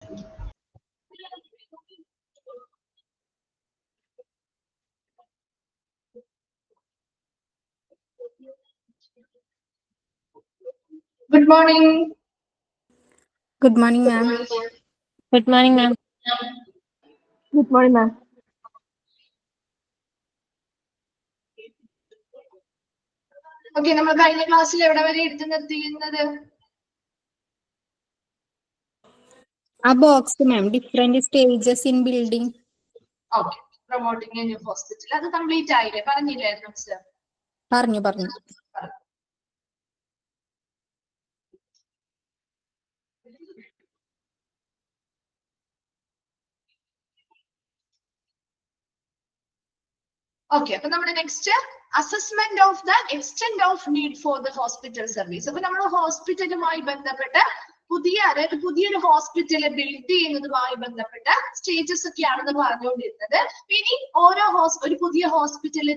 Good morning. Good morning, ma'am. Good morning, ma'am. Good morning, ma'am. Okay, നമ്മൾ കഴിഞ്ഞ ക്ലാസ്സിൽ എവിടെ വരെ എടുത്തു നിർത്തിയിരുന്നത്? A box, ma'am. Different stages in building. Okay, promoting a new hospital. അത് complete ആയില്ലേ? പറഞ്ഞില്ലായിരുന്നു മിസ്റ്റർ? പറഞ്ഞു. Okay, അപ്പൊ നമ്മുടെ next assessment of the extent of need for the hospital service. അപ്പൊ നമ്മൾ ഹോസ്പിറ്റലുമായി ബന്ധപ്പെട്ട് പുതിയൊരു ഹോസ്പിറ്റൽ ബിൽഡ് ചെയ്യുന്നതുമായി ബന്ധപ്പെട്ട സ്റ്റേജസ് ഒക്കെയാണെന്ന് പറഞ്ഞുകൊണ്ടിരുന്നത്. ഇനി ഒരു പുതിയ ഹോസ്പിറ്റൽ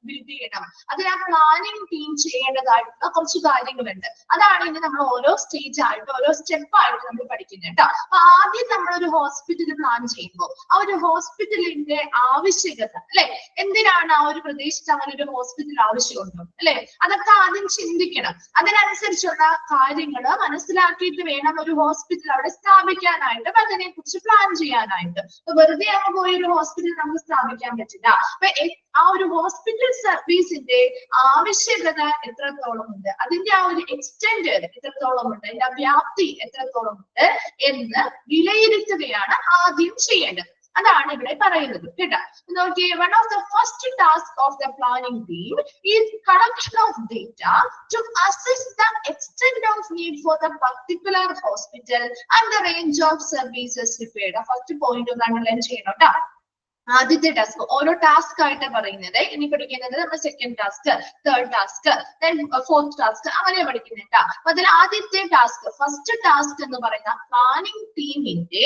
ബിൽഡ് ചെയ്യണം, അതിന് ആ പ്ലാനിങ് ടീം ചെയ്യേണ്ടതായിട്ടുള്ള കുറച്ച് കാര്യങ്ങളുണ്ട്. അതാണ് ഇനി നമ്മൾ ഓരോ സ്റ്റേജ് ആയിട്ട് ഓരോ സ്റ്റെപ്പ് ആയിട്ട് നമ്മൾ പഠിക്കുന്നത് കേട്ടോ. അപ്പൊ ആദ്യം നമ്മളൊരു ഹോസ്പിറ്റൽ പ്ലാൻ ചെയ്യുമ്പോൾ ആ ഒരു ഹോസ്പിറ്റലിന്റെ ആവശ്യകത അല്ലെ, എന്തിനാണ് ആ ഒരു പ്രദേശത്ത് അങ്ങനെ ഒരു ഹോസ്പിറ്റൽ ആവശ്യമുണ്ടോ അല്ലെ, അതൊക്കെ ആദ്യം ചിന്തിക്കണം. അതിനനുസരിച്ചുള്ള കാര്യങ്ങൾ മനസ്സിലാക്കിയിട്ട് വേണം ഒരു ഹോസ്പിറ്റൽ അവിടെ സ്ഥാപിക്കാനായിട്ട്, അതിനെ കുറിച്ച് പ്ലാൻ ചെയ്യാനായിട്ട്. വെറുതെ അങ്ങ് പോയി ഒരു ഹോസ്പിറ്റൽ നമുക്ക് സ്ഥാപിക്കാൻ പറ്റില്ല. അപ്പൊ ആ ഒരു ഹോസ്പിറ്റൽ സർവീസിന്റെ ആവശ്യകത എത്രത്തോളം ഉണ്ട്, അതിന്റെ ആ ഒരു എക്സ്റ്റെന്റ് എത്രത്തോളം ഉണ്ട്, അതിന്റെ വ്യാപ്തി എത്രത്തോളം ഉണ്ട് എന്ന് വിലയിരുത്തുകയാണ് ആദ്യം ചെയ്യേണ്ടത്. അതാണ് ഇവിടെ പറയുന്നത് കേട്ടോ. നോക്കിയേ, one of the first task of the planning team is collection of data to assess the extent of need for the particular hospital and the range of services required. First point ഒന്ന് underline ചെയ്യണം കേട്ടോ. ആദ്യത്തെ task ഓരോ task ആയിട്ട് പറയുന്നത്. ഇനി പഠിക്കുന്നത് നമ്മൾ second task, third task, fourth task അങ്ങനെ പഠിക്കുന്നുണ്ട്. അപ്പൊ അതിൽ ആദ്യത്തെ ടാസ്ക്, ഫസ്റ്റ് ടാസ്ക് എന്ന് പറയുന്ന പ്ലാനിംഗ് ടീമിന്റെ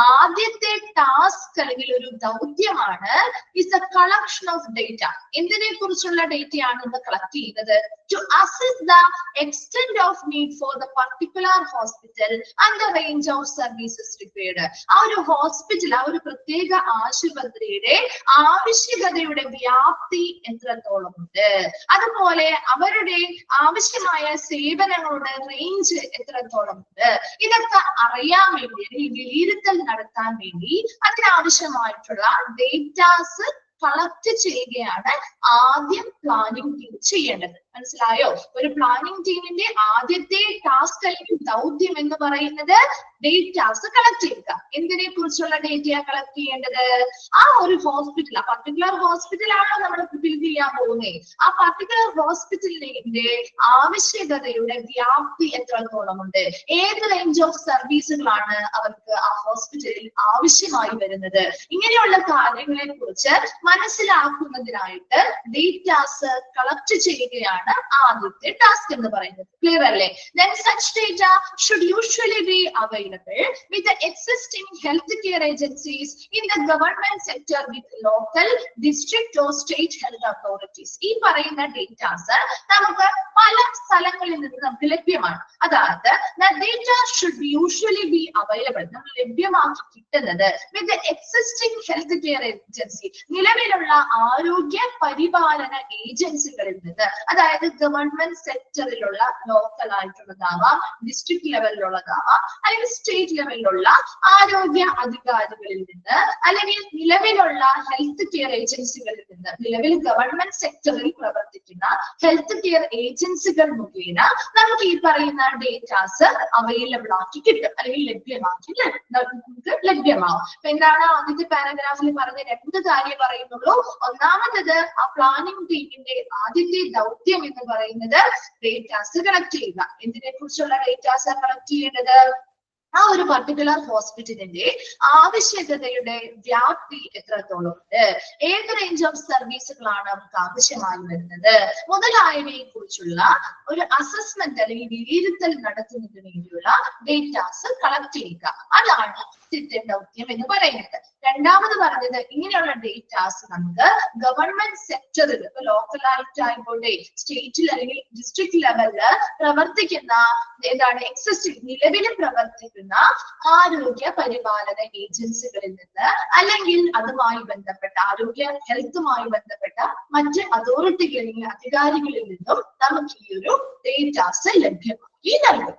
ആദ്യത്തെ ടാസ്ക് അല്ലെങ്കിൽ ഒരു ദൗത്യമാണ് is the collection of data. എന്തിനെ കുറിച്ചുള്ള ഡേറ്റയാണ് ഇന്ന് കളക്ട് ചെയ്യുന്നത്? To assess the extent of need for the particular hospital and the range of services required. ആ ഒരു ഹോസ്പിറ്റൽ, ആ ഒരു പ്രത്യേക ആശുപത്രി ആവശ്യകതയുടെ വ്യാപ്തി എത്രത്തോളം ഉണ്ട്, അതുപോലെ അവരുടെ ആവശ്യമായ സേവനങ്ങളുടെ റേഞ്ച് എത്രത്തോളം ഉണ്ട്, ഇതൊക്കെ അറിയാൻ വേണ്ടി അല്ലെങ്കിൽ വിലയിരുത്തൽ നടത്താൻ വേണ്ടി അതിനാവശ്യമായിട്ടുള്ള ഡേറ്റാസ് കളക്ട് ചെയ്യുകയാണ് ആദ്യം പ്ലാനിംഗ് ടീം ചെയ്യേണ്ടത്. മനസ്സിലായോ? ഒരു പ്ലാനിംഗ് ടീമിന്റെ ആദ്യത്തെ ടാസ്ക് അല്ലെങ്കിൽ ദൗത്യം എന്ന് പറയുന്നത് ഡേറ്റാസ് കളക്ട് ചെയ്യുക. എന്തിനെ കുറിച്ചുള്ള ഡേറ്റയാണ് കളക്ട് ചെയ്യേണ്ടത്? ആ ഒരു ഹോസ്പിറ്റൽ, ആ പർട്ടിക്കുലർ ഹോസ്പിറ്റലാണോ നമ്മൾ ബിൽഡ് ചെയ്യാൻ പോകുന്നത്, ആ പർട്ടിക്കുലർ ഹോസ്പിറ്റലിന്റെ ആവശ്യകതയുടെ വ്യാപ്തി എത്രത്തോളം ഉണ്ട്, ഏത് റേഞ്ച് ഓഫ് സർവീസുകളാണ് അവർക്ക് ആ ഹോസ്പിറ്റലിൽ ആവശ്യമായി വരുന്നത്, ഇങ്ങനെയുള്ള കാര്യങ്ങളെ കുറിച്ച് മനസ്സിലാക്കുന്നതിനായിട്ട് ഡേറ്റാസ് കളക്ട് ചെയ്യുകയാണ് ആദ്യത്തെ ടാസ്ക് എന്ന് പറയുന്നത്. ക്ലിയർ അല്ലേ? Then such data should usually be available with the existing healthcare agencies in the government sector with local, district or state health authorities. ഈ പറയുന്ന ഡേറ്റാസ് നമുക്ക് പല സ്ഥലങ്ങളിൽ നിന്ന് നമുക്ക് ലഭ്യമാണ്. അതായത് the data should usually be available, നമ്മൾ ലഭ്യമാക്കി കിട്ടുന്നത് with the existing healthcare agency, നിലവിലുള്ള ആരോഗ്യ പരിപാലന ഏജൻസികളിൽ നിന്ന്. അതായത് ഗവൺമെന്റ് സെക്ടറിലുള്ള ലോക്കൽ ആയിട്ടുള്ളതാവാം, ഡിസ്ട്രിക്ട് ലെവലിലുള്ളതാവാം, അല്ലെങ്കിൽ സ്റ്റേറ്റ് ലെവലിലുള്ള ആരോഗ്യ അധികാരികളിൽ നിന്ന്, അല്ലെങ്കിൽ നിലവിലുള്ള ഹെൽത്ത് കെയർ ഏജൻസികളിൽ നിന്ന്. നിലവിൽ ഗവൺമെന്റ് സെക്ടറിൽ പ്രവർത്തിക്കുന്ന ഹെൽത്ത് കെയർ ഏജൻസികൾ മുഖേന നമുക്ക് ഈ പറയുന്ന ഡേറ്റാസ് അവൈലബിൾ ആക്കി കിട്ടും, അല്ലെങ്കിൽ ലഭ്യമാവും. അപ്പൊ എന്താണ് ആദ്യത്തെ പാരഗ്രാഫിൽ പറഞ്ഞ രണ്ട് കാര്യം പറയുന്നുള്ളൂ. ഒന്നാമത്തത് ആ പ്ലാനിംഗ് ടീമിന്റെ ആദ്യത്തെ ദൗത്യം എന്ന് പറയുന്നത് ഡേറ്റാസ് കളക്ട് ചെയ്യുക. എന്തിനെ കുറിച്ചുള്ള ഡേറ്റാസ് കളക്ട് ചെയ്യേണ്ടത്? ആ ഒരു പർട്ടിക്കുലർ ഹോസ്പിറ്റലിന്റെ ആവശ്യകതയുടെ വ്യാപ്തി എത്രത്തോളം ഉണ്ട്, ഏത് റേഞ്ച് ഓഫ് സർവീസുകളാണ് നമുക്ക് ആവശ്യമായി വരുന്നത്, മുതലായവയെ കുറിച്ചുള്ള ഒരു അസസ്മെന്റ് അല്ലെങ്കിൽ വിലയിരുത്തൽ നടത്തുന്നതിന് വേണ്ടിയുള്ള ഡേറ്റാസ് കളക്ട് ചെയ്യുക. അതാണ് ആദ്യത്തെ ദൗത്യം എന്ന് പറയുന്നത്. രണ്ടാമത് പറഞ്ഞത് ഇങ്ങനെയുള്ള ഡേറ്റാസ് നമുക്ക് ഗവൺമെന്റ് സെക്ടറിൽ, ഇപ്പൊ ലോക്കലായിട്ട് ആയിക്കോട്ടെ, സ്റ്റേറ്റിൽ അല്ലെങ്കിൽ ഡിസ്ട്രിക്ട് ലെവലില് പ്രവർത്തിക്കുന്ന എന്താണ് എക്സിസ്റ്റിംഗ് നിലവിൽ പ്രവർത്തിക്കുന്ന നിയന്ത്രിക്കുന്ന ആരോഗ്യ പരിപാലന ഏജൻസികളിൽ നിന്ന് അല്ലെങ്കിൽ അതുമായി ബന്ധപ്പെട്ട ഹെൽത്തുമായി ബന്ധപ്പെട്ട മറ്റ് അതോറിറ്റികളിൽ അധികാരികളിൽ നിന്നും നമുക്ക് ഈ ഒരു ഡേറ്റാസ് ലഭ്യമാക്കി നൽകും.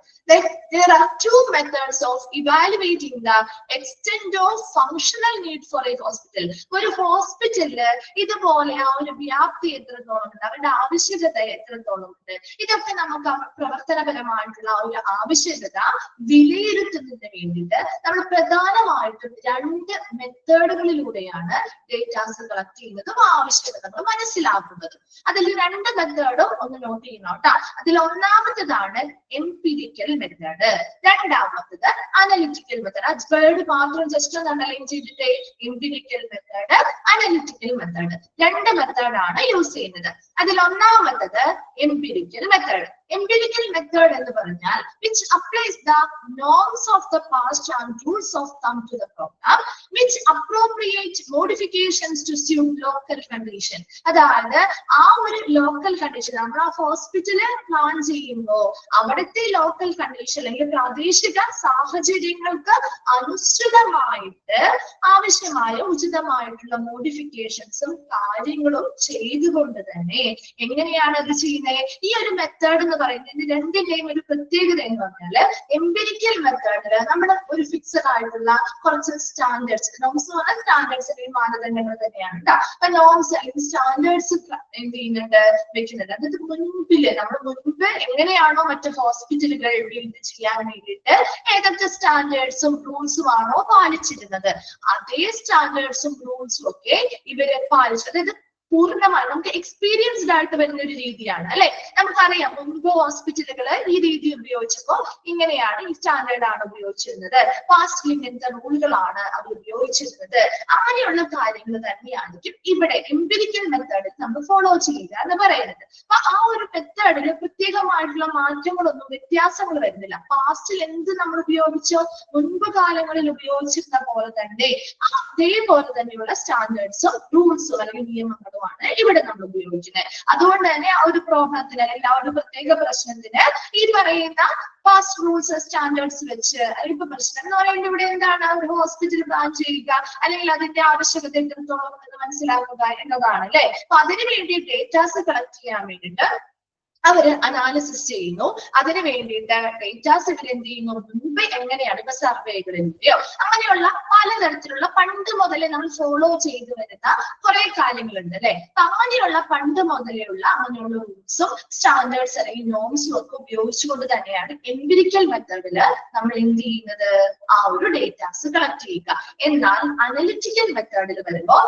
There are two methods of evaluating the extent of functional need for a hospital. ഒരു ഹോസ്പിറ്റലില് ഇതുപോലെ ആ ഒരു വ്യാപ്തി എത്രത്തോളം ഉണ്ട്, അവരുടെ ആവശ്യകത എത്രത്തോളം ഉണ്ട്, ഇതൊക്കെ നമുക്ക് പ്രവർത്തനപരമായിട്ടുള്ള ആ ഒരു ആവശ്യകത വിലയിരുത്തുന്നതിന് വേണ്ടിയിട്ട് നമ്മൾ പ്രധാനമായിട്ടും 2 മെത്തേഡുകളിലൂടെയാണ് ഡേറ്റാസ് കളക്ട് ചെയ്യുന്നതും ആവശ്യകതകൾ മനസ്സിലാക്കുന്നതും. അതിൽ 2 മെത്തേഡും ഒന്ന് നോട്ട് ചെയ്യണം കേട്ടോ. അതിൽ ഒന്നാമത്തേതാണ് എംപിരിക്കൽ മെത്തേഡ്, രണ്ടാമത്തത് അനലിറ്റിക്കൽ മെത്തേഡ്. ആ വേർഡ് മാത്രം ജസ്റ്റ് ഒന്ന് അണ്ടർലൈൻ ചെയ്തിട്ട് എംപിരിക്കൽ മെത്തേഡ്, അനലിറ്റിക്കൽ മെത്തേഡ് 2 മെത്തേഡാണ് യൂസ് ചെയ്യുന്നത്. അതിൽ ഒന്നാമത്തത് എംപിരിക്കൽ മെത്തേഡ്. Empirical method എന്ന് പറഞ്ഞാൽ which applies the norms of the past and rules of thumb to the program, which appropriate modifications to suit local condition. അതായത് ആ ഒരു ലോക്കൽ കണ്ടീഷൻ നമ്മൾ ആ ഹോസ്പിറ്റല് പ്ലാൻ ചെയ്യുമ്പോൾ അവിടുത്തെ ലോക്കൽ കണ്ടീഷൻ അല്ലെങ്കിൽ പ്രാദേശിക സാഹചര്യങ്ങൾക്ക് അനുസൃതമായിട്ട് ആവശ്യമായ ഉചിതമായിട്ടുള്ള മോഡിഫിക്കേഷൻസും കാര്യങ്ങളും ചെയ്തുകൊണ്ട് തന്നെ എങ്ങനെയാണ് അത് ചെയ്യുന്നത്? ഈ ഒരു മെത്തേഡ് എന്ന് പറയുന്നത് രണ്ടിന്റെയും ഒരു പ്രത്യേകത എന്ന് പറഞ്ഞാല് എംപിരിക്കൽ മെത്തേഡില് നമ്മൾ ഒരു ഫിക്സഡ് ആയിട്ടുള്ള കുറച്ച് സ്റ്റാൻഡേർഡ്സ്, നോംസ് എന്ന് പറഞ്ഞാൽ സ്റ്റാൻഡേർഡ്സിന്റെയും മാനദണ്ഡങ്ങൾ തന്നെയാണ് കേട്ടോ. അപ്പൊ നോംസ് അല്ലെങ്കിൽ സ്റ്റാൻഡേർഡ്സ് എന്ത് ചെയ്യുന്നുണ്ട്, വെക്കുന്നുണ്ട്. അതായത് നമ്മൾ മുൻപ് എങ്ങനെയാണോ മറ്റു ഹോസ്പിറ്റലുകൾ ബിൽഡ് ചെയ്യാൻ വേണ്ടിയിട്ട് ഏതൊക്കെ സ്റ്റാൻഡേർഡ്സും റൂൾസും ആണോ പാലിച്ചിരുന്നത്, അതേ സ്റ്റാൻഡേർഡ്സും റൂൾസും ഒക്കെ ഇവര് പാലിച്ചു. അതായത് പൂർണ്ണമായി നമുക്ക് എക്സ്പീരിയൻസ്ഡ് ആയിട്ട് വരുന്ന ഒരു രീതിയാണ് അല്ലെ. നമുക്കറിയാം മുൻപ് ഹോസ്പിറ്റലുകള് ഈ രീതി ഉപയോഗിച്ചപ്പോ ഇങ്ങനെയാണ്, ഈ സ്റ്റാൻഡേർഡ് ആണ് ഉപയോഗിച്ചിരുന്നത്, പാസ്റ്റിൽ ഇങ്ങനത്തെ റൂളുകളാണ് അവർ ഉപയോഗിച്ചിരുന്നത്. അങ്ങനെയുള്ള കാര്യങ്ങൾ തന്നെയായിരിക്കും ഇവിടെ എംപിരിക്കൽ മെത്തേഡിൽ നമ്മൾ ഫോളോ ചെയ്യുക എന്ന് പറയുന്നത്. അപ്പൊ ആ ഒരു മെത്തേഡില് പ്രത്യേകമായിട്ടുള്ള മാറ്റങ്ങളൊന്നും വ്യത്യാസങ്ങൾ വരുന്നില്ല. പാസ്റ്റിൽ എന്ത് നമ്മൾ ഉപയോഗിച്ചോ മുൻപ് കാലങ്ങളിൽ ഉപയോഗിച്ചിരുന്ന പോലെ തന്നെ അതേപോലെ തന്നെയുള്ള സ്റ്റാൻഡേർഡ്സും റൂൾസും അല്ലെങ്കിൽ നിയമങ്ങളും ഇവിടെ നമ്മൾ ഉപയോഗിക്കുന്നത്. അതുകൊണ്ട് തന്നെ ആ ഒരു പ്രോബ്ലത്തിന് അല്ലെങ്കിൽ ആ ഒരു പ്രത്യേക പ്രശ്നത്തിന് ഈ പറയുന്ന പാസ്റ്റ് റൂൾസ് സ്റ്റാൻഡേർഡ്സ് വെച്ച് ഇപ്പൊ പ്രശ്നം എന്ന് പറയുന്നത് ഇവിടെ എന്താണ്, ഒരു ഹോസ്പിറ്റൽ പ്ലാൻ ചെയ്യുക അല്ലെങ്കിൽ അതിന്റെ ആവശ്യകത എത്രത്തോളം എന്ന് മനസ്സിലാക്കുക എന്നതാണ് അല്ലെ. അപ്പൊ അതിനു വേണ്ടി ഡേറ്റാസ് കളക്ട് ചെയ്യാൻ വേണ്ടിയിട്ട് അവര് അനാലിസിസ് ചെയ്യുന്നു. അതിനു വേണ്ടിയിട്ട് ഡേറ്റാസ് ഇവർ എന്ത് ചെയ്യുന്നു, മുൻപ് എങ്ങനെയാണ് ഇപ്പൊ സർവേകളിലൂടെയോ അങ്ങനെയുള്ള പലതരത്തിലുള്ള പണ്ട് മുതലേ നമ്മൾ ഫോളോ ചെയ്തു വരുന്ന കുറെ കാര്യങ്ങളുണ്ട് അല്ലെ. അപ്പൊ അങ്ങനെയുള്ള പണ്ട് മുതലേയുള്ള അങ്ങനെയുള്ള റൂൾസും സ്റ്റാൻഡേർഡ്സ് അല്ലെങ്കിൽ നോംസും ഒക്കെ ഉപയോഗിച്ചുകൊണ്ട് തന്നെയാണ് എംപിരിക്കൽ മെത്തേഡില് നമ്മൾ എന്ത് ചെയ്യുന്നത്, ആ ഒരു ഡേറ്റാസ് കളക്ട് ചെയ്യുക. എന്നാൽ അനലിറ്റിക്കൽ മെത്തേഡിൽ വരുമ്പോൾ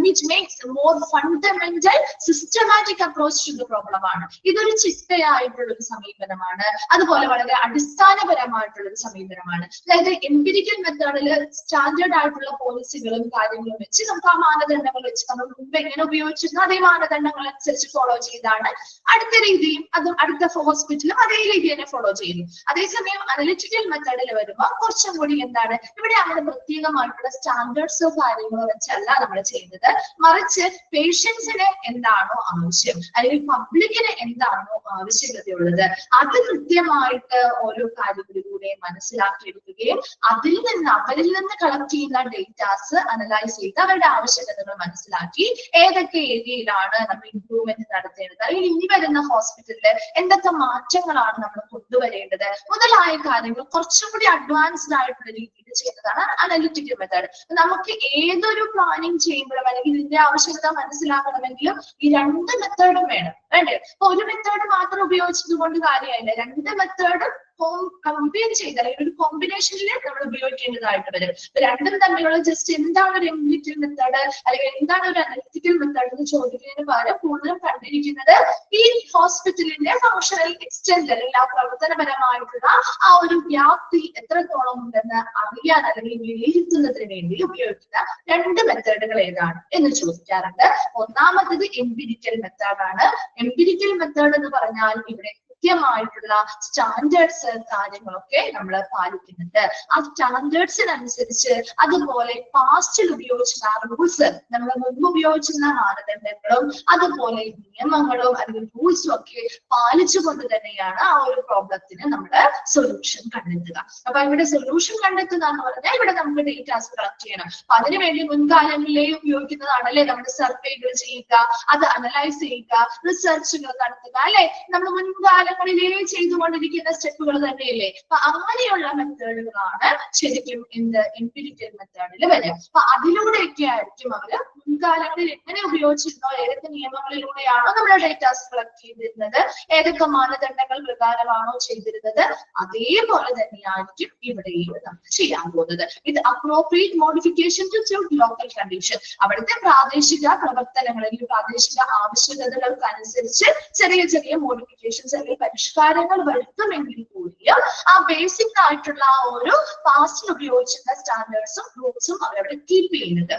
which makes a more fundamental systematic approach to the problem ആണ്. ഇതൊരു ചിട്ടയായിട്ടുള്ള ഒരു സമീപനമാണ്, അതുപോലെ വളരെ അടിസ്ഥാനപരമായിട്ടുള്ള ഒരു സമീപനമാണ്. അതായത് എംപിരിക്കൽ മെത്തേഡില് സ്റ്റാൻഡേർഡ് ആയിട്ടുള്ള പോളിസികളും കാര്യങ്ങളും വെച്ച് നമുക്ക് ആ മാനദണ്ഡങ്ങൾ വെച്ച് നമ്മൾ മുമ്പ് എങ്ങനെ ഉപയോഗിച്ചിരുന്നു അതേ മാനദണ്ഡങ്ങൾ അനുസരിച്ച് ഫോളോ ചെയ്താണ് അടുത്ത രീതിയും അതും അടുത്ത ഹോസ്പിറ്റലും അതേ രീതി തന്നെ ഫോളോ ചെയ്യുന്നു. അതേസമയം അനലിറ്റിക്കൽ മെത്തേഡിൽ വരുമ്പോൾ കുറച്ചും കൂടി എന്താണ്, ഇവിടെ അങ്ങനെ പ്രത്യേകമായിട്ടുള്ള സ്റ്റാൻഡേർഡ്സോ കാര്യങ്ങളോ വെച്ചല്ല നമ്മൾ ചെയ്യുന്നത്, മറിച്ച് പേഷ്യൻസിന് എന്താണോ ആവശ്യം അല്ലെങ്കിൽ പബ്ലിക്കിന് എന്താണോ ആവശ്യകതയുള്ളത് അത് കൃത്യമായിട്ട് ഓരോ കാര്യങ്ങളിലൂടെ മനസ്സിലാക്കിയെടുക്കുകയും അവരിൽ നിന്ന് കളക്ട് ചെയ്യുന്ന ഡേറ്റാസ് അനലൈസ് ചെയ്ത് അവരുടെ ആവശ്യകതകൾ മനസ്സിലാക്കി ഏതൊക്കെ ഏരിയയിലാണ് നമ്മൾ ഇംപ്രൂവ്മെന്റ് നടത്തേണ്ടത് അല്ലെങ്കിൽ ഇനി വരുന്ന ഹോസ്പിറ്റലില് എന്തൊക്കെ മാറ്റങ്ങളാണ് നമ്മൾ കൊണ്ടുവരേണ്ടത് മുതലായ കാര്യങ്ങൾ കുറച്ചും കൂടി അഡ്വാൻസ്ഡ് ആയിട്ടുള്ള രീതിയിൽ ചെയ്യുന്നതാണ് അനലിറ്റിക്കൽ മെത്തേഡ്. നമുക്ക് ഏതൊരു പ്ലാനിങ് ചെയ്യുമ്പോഴും അല്ലെങ്കിൽ ഇതിന്റെ ആവശ്യകത മനസ്സിലാക്കണമെങ്കിലും ഈ 2 മെത്തേഡും വേണം വേണ്ടേ. അപ്പൊ ഒരു മെത്തേഡ് മാത്രം ഉപയോഗിച്ചത് കൊണ്ട് കാര്യമായില്ല, 2 മെത്തേഡും കമ്പയർ ചെയ്ത് അല്ലെങ്കിൽ ഒരു കോമ്പിനേഷനിൽ നമ്മൾ ഉപയോഗിക്കേണ്ടതായിട്ട് വരും. രണ്ടും തമ്മിലുള്ള ജസ്റ്റ് എന്താണ് ഒരു എംപിരിക്കൽ മെത്തേഡ് അല്ലെങ്കിൽ എന്താണ് ഒരു അനലിറ്റിക്കൽ മെത്തേഡ് എന്ന് ചോദിക്കുന്നതിന് പകരം കൂടുതലും കണ്ടിരിക്കുന്നത് ഈ ഹോസ്പിറ്റലിന്റെ ഫങ്ഷണൽ എക്സ്റ്റെന്റ് അല്ലെങ്കിൽ ആ പ്രവർത്തനപരമായിട്ടുള്ള ആ ഒരു വ്യാപ്തി എത്രത്തോളം ഉണ്ടെന്ന് അറിയാൻ അല്ലെങ്കിൽ വിലയിരുത്തുന്നതിന് വേണ്ടി ഉപയോഗിക്കുന്ന 2 മെത്തേഡുകൾ ഏതാണ് എന്ന് ചോദിക്കാറുണ്ട്. ഒന്നാമത്തത് എംപിരിക്കൽ മെത്തേഡാണ്. എംപിരിക്കൽ മെത്തേഡ് എന്ന് പറഞ്ഞാൽ ഇവിടെ കൃത്യമായിട്ടുള്ള സ്റ്റാൻഡേർഡ്സ് കാര്യങ്ങളൊക്കെ നമ്മൾ പാലിക്കുന്നുണ്ട്. ആ സ്റ്റാൻഡേർഡ്സിനനുസരിച്ച് അതുപോലെ പാസ്റ്റിൽ ഉപയോഗിച്ചിരുന്ന റൂൾസ്, നമ്മൾ മുൻപ് ഉപയോഗിച്ചിരുന്ന മാനദണ്ഡങ്ങളും അതുപോലെ നിയമങ്ങളും അല്ലെങ്കിൽ റൂൾസും ഒക്കെ പാലിച്ചുകൊണ്ട് തന്നെയാണ് ആ ഒരു പ്രോബ്ലത്തിന് നമ്മൾ സൊല്യൂഷൻ കണ്ടെത്തുക. അപ്പൊ ഇവിടെ സൊല്യൂഷൻ കണ്ടെത്തുക എന്ന് പറഞ്ഞാൽ ഇവിടെ നമുക്ക് ഡേറ്റാസ് കളക്ട് ചെയ്യണം. അപ്പൊ അതിനുവേണ്ടി മുൻകാലങ്ങളിലേ ഉപയോഗിക്കുന്നതാണല്ലേ നമ്മുടെ സർവേകൾ ചെയ്യുക, അത് അനലൈസ് ചെയ്യുക, റിസർച്ചുകൾ നടത്തുക, അല്ലെ നമ്മൾ മുൻകാലങ്ങളിലേ ചെയ്തുകൊണ്ടിരിക്കുന്ന സ്റ്റെപ്പുകൾ തന്നെയല്ലേ. അപ്പൊ അങ്ങനെയുള്ള മെത്തേഡുകളാണ് ശരിക്കും എന്ത് എംപിരിക്കൽ മെത്തേഡിൽ വരിക. അപ്പൊ അതിലൂടെയൊക്കെ ആയിരിക്കും അവര് മുൻകാലങ്ങളിൽ എങ്ങനെ ഉപയോഗിച്ചിരുന്നോ, ഏതൊക്കെ നിയമങ്ങളിലൂടെയാണോ നമ്മൾ ഡേറ്റാസ് കളക്ട് ചെയ്തിരുന്നത്, ഏതൊക്കെ മാനദണ്ഡങ്ങൾ പ്രകാരമാണോ ചെയ്തിരുന്നത്, അതേപോലെ തന്നെയായിരിക്കും ഇവിടെയും നമുക്ക് ചെയ്യാൻ പോകുന്നത്. ഇത് appropriate modification to suit local condition, അവിടുത്തെ പ്രാദേശിക പ്രവർത്തനങ്ങൾ അല്ലെങ്കിൽ പ്രാദേശിക ആവശ്യകതകൾക്ക് അനുസരിച്ച് ചെറിയ ചെറിയ മോഡിഫിക്കേഷൻസ് അല്ലെങ്കിൽ പരിഷ്കാരങ്ങൾ വരുത്തുമെങ്കിൽ കൂടിയും ആ ബേസിക് ആയിട്ടുള്ള ആ ഒരു പാസ്റ്റിൽ ഉപയോഗിച്ചിരുന്ന സ്റ്റാൻഡേർഡ്സും റൂൾസും അവരവിടെ കീപ്പ് ചെയ്യുന്നുണ്ട്.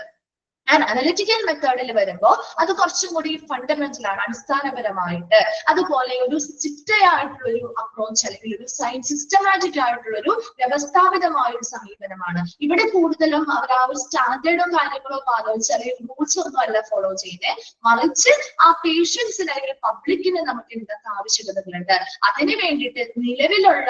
ആൻഡ് അനലിറ്റിക്കൽ മെത്തേഡിൽ വരുമ്പോൾ അത് കുറച്ചും കൂടി ഫണ്ടമെന്റൽ ആണ്, അടിസ്ഥാനപരമായിട്ട്. അതുപോലെ ഒരു ചിട്ടയായിട്ടുള്ള ഒരു അപ്രോച്ച് അല്ലെങ്കിൽ ഒരു സിസ്റ്റമാറ്റിക് ആയിട്ടുള്ള ഒരു വ്യവസ്ഥാപിതമായ ഒരു സമീപനമാണ്. ഇവിടെ കൂടുതലും അവർ ആ ഒരു സ്റ്റാൻഡേർഡും കാര്യങ്ങളോ പാലിച്ച് അല്ലെങ്കിൽ റൂൾസ് ഒന്നും അല്ല ഫോളോ ചെയ്യുന്നത്, മറിച്ച് ആ പേഷ്യൻസിന് അല്ലെങ്കിൽ പബ്ലിക്കിന് നമുക്ക് എന്തൊക്കെ ആവശ്യകതകളുണ്ട് അതിന് വേണ്ടിയിട്ട് നിലവിലുള്ള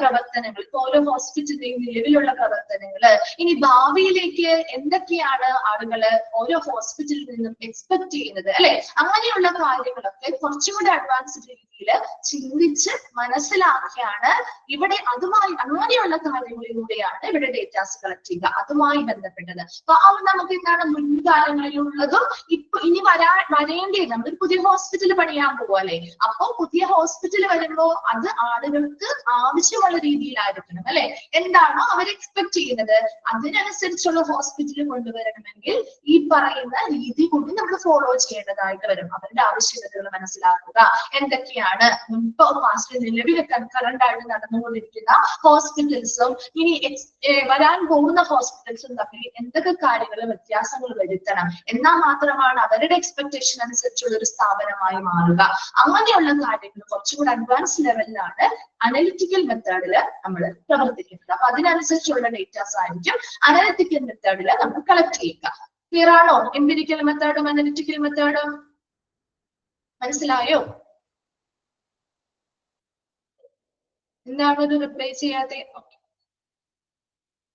പ്രവർത്തനങ്ങൾ, ഇപ്പൊ ഓരോ ഹോസ്പിറ്റലിലെയും നിലവിലുള്ള പ്രവർത്തനങ്ങള്, ഇനി ഭാവിയിലേക്ക് എന്തൊക്കെയാണ് ആളുകൾ ഓരോ ഹോസ്പിറ്റലിൽ നിന്നും എക്സ്പെക്ട് ചെയ്യുന്നത്, അല്ലെ, അങ്ങനെയുള്ള കാര്യങ്ങളൊക്കെ കുറച്ചും കൂടി അഡ്വാൻസ്ഡ് രീതിയിൽ ചിന്തിച്ച് മനസ്സിലാക്കിയാണ് ഇവിടെ അങ്ങനെയുള്ള കാര്യങ്ങളിലൂടെയാണ് ഇവിടെ ഡേറ്റാസ് കളക്ട് ചെയ്യുക, അതുമായി ബന്ധപ്പെട്ടത്. അപ്പൊ നമുക്ക് എന്താണ് മുൻകാലങ്ങളിലുള്ളതും ഇനി വരേണ്ടി നമ്മൾ പുതിയ ഹോസ്പിറ്റൽ പണിയാൻ പോവല്ലേ, അപ്പൊ പുതിയ ഹോസ്പിറ്റൽ വരുമ്പോൾ അത് ആളുകൾക്ക് ആവശ്യമുള്ള രീതിയിലായിരിക്കണം, അല്ലെ, എന്താണോ അവർ എക്സ്പെക്ട് ചെയ്യുന്നത് അതിനനുസരിച്ചുള്ള ഹോസ്പിറ്റൽ കൊണ്ടുവരണമെങ്കിൽ ഈ പറയുന്ന രീതി കൂടി നമ്മൾ ഫോളോ ചെയ്യേണ്ടതായിട്ട് വരും. അവരുടെ ആവശ്യകതകൾ മനസ്സിലാക്കുക, എന്തൊക്കെയാണ് മുൻപ് പാസ്റ്റിൽ നിലവിൽ കറണ്ട് ആയിട്ട് നടന്നുകൊണ്ടിരിക്കുന്ന ഹോസ്പിറ്റൽസും ഇനി വരാൻ പോകുന്ന ഹോസ്പിറ്റൽസും തമ്മിൽ എന്തൊക്കെ കാര്യങ്ങൾ വ്യത്യാസങ്ങൾ വരുത്തണം, എന്നാൽ മാത്രമാണ് അവരുടെ എക്സ്പെക്ടേഷൻ അനുസരിച്ചുള്ള ഒരു സ്ഥാപനമായി മാറുക. അങ്ങനെയുള്ള കാര്യങ്ങൾ കുറച്ചുകൂടി അഡ്വാൻസ് ലെവലിലാണ് അനലിറ്റിക്കൽ മെത്തേഡില് നമ്മൾ പ്രവർത്തിക്കുന്നത്. അപ്പൊ അതിനനുസരിച്ചുള്ള ഡേറ്റാസ് ആയിരിക്കും അനലിറ്റിക്കൽ മെത്തേഡില് നമ്മൾ കളക്ട് ചെയ്യുക. ക്ലിയർ ആണോ? എംപിരിക്കൽ മെത്തേഡും അനലിറ്റിക്കൽ മെത്തേഡും മനസ്സിലായോ? എന്താണ് ഒരു റിപ്ലൈ ചെയ്യാതെ?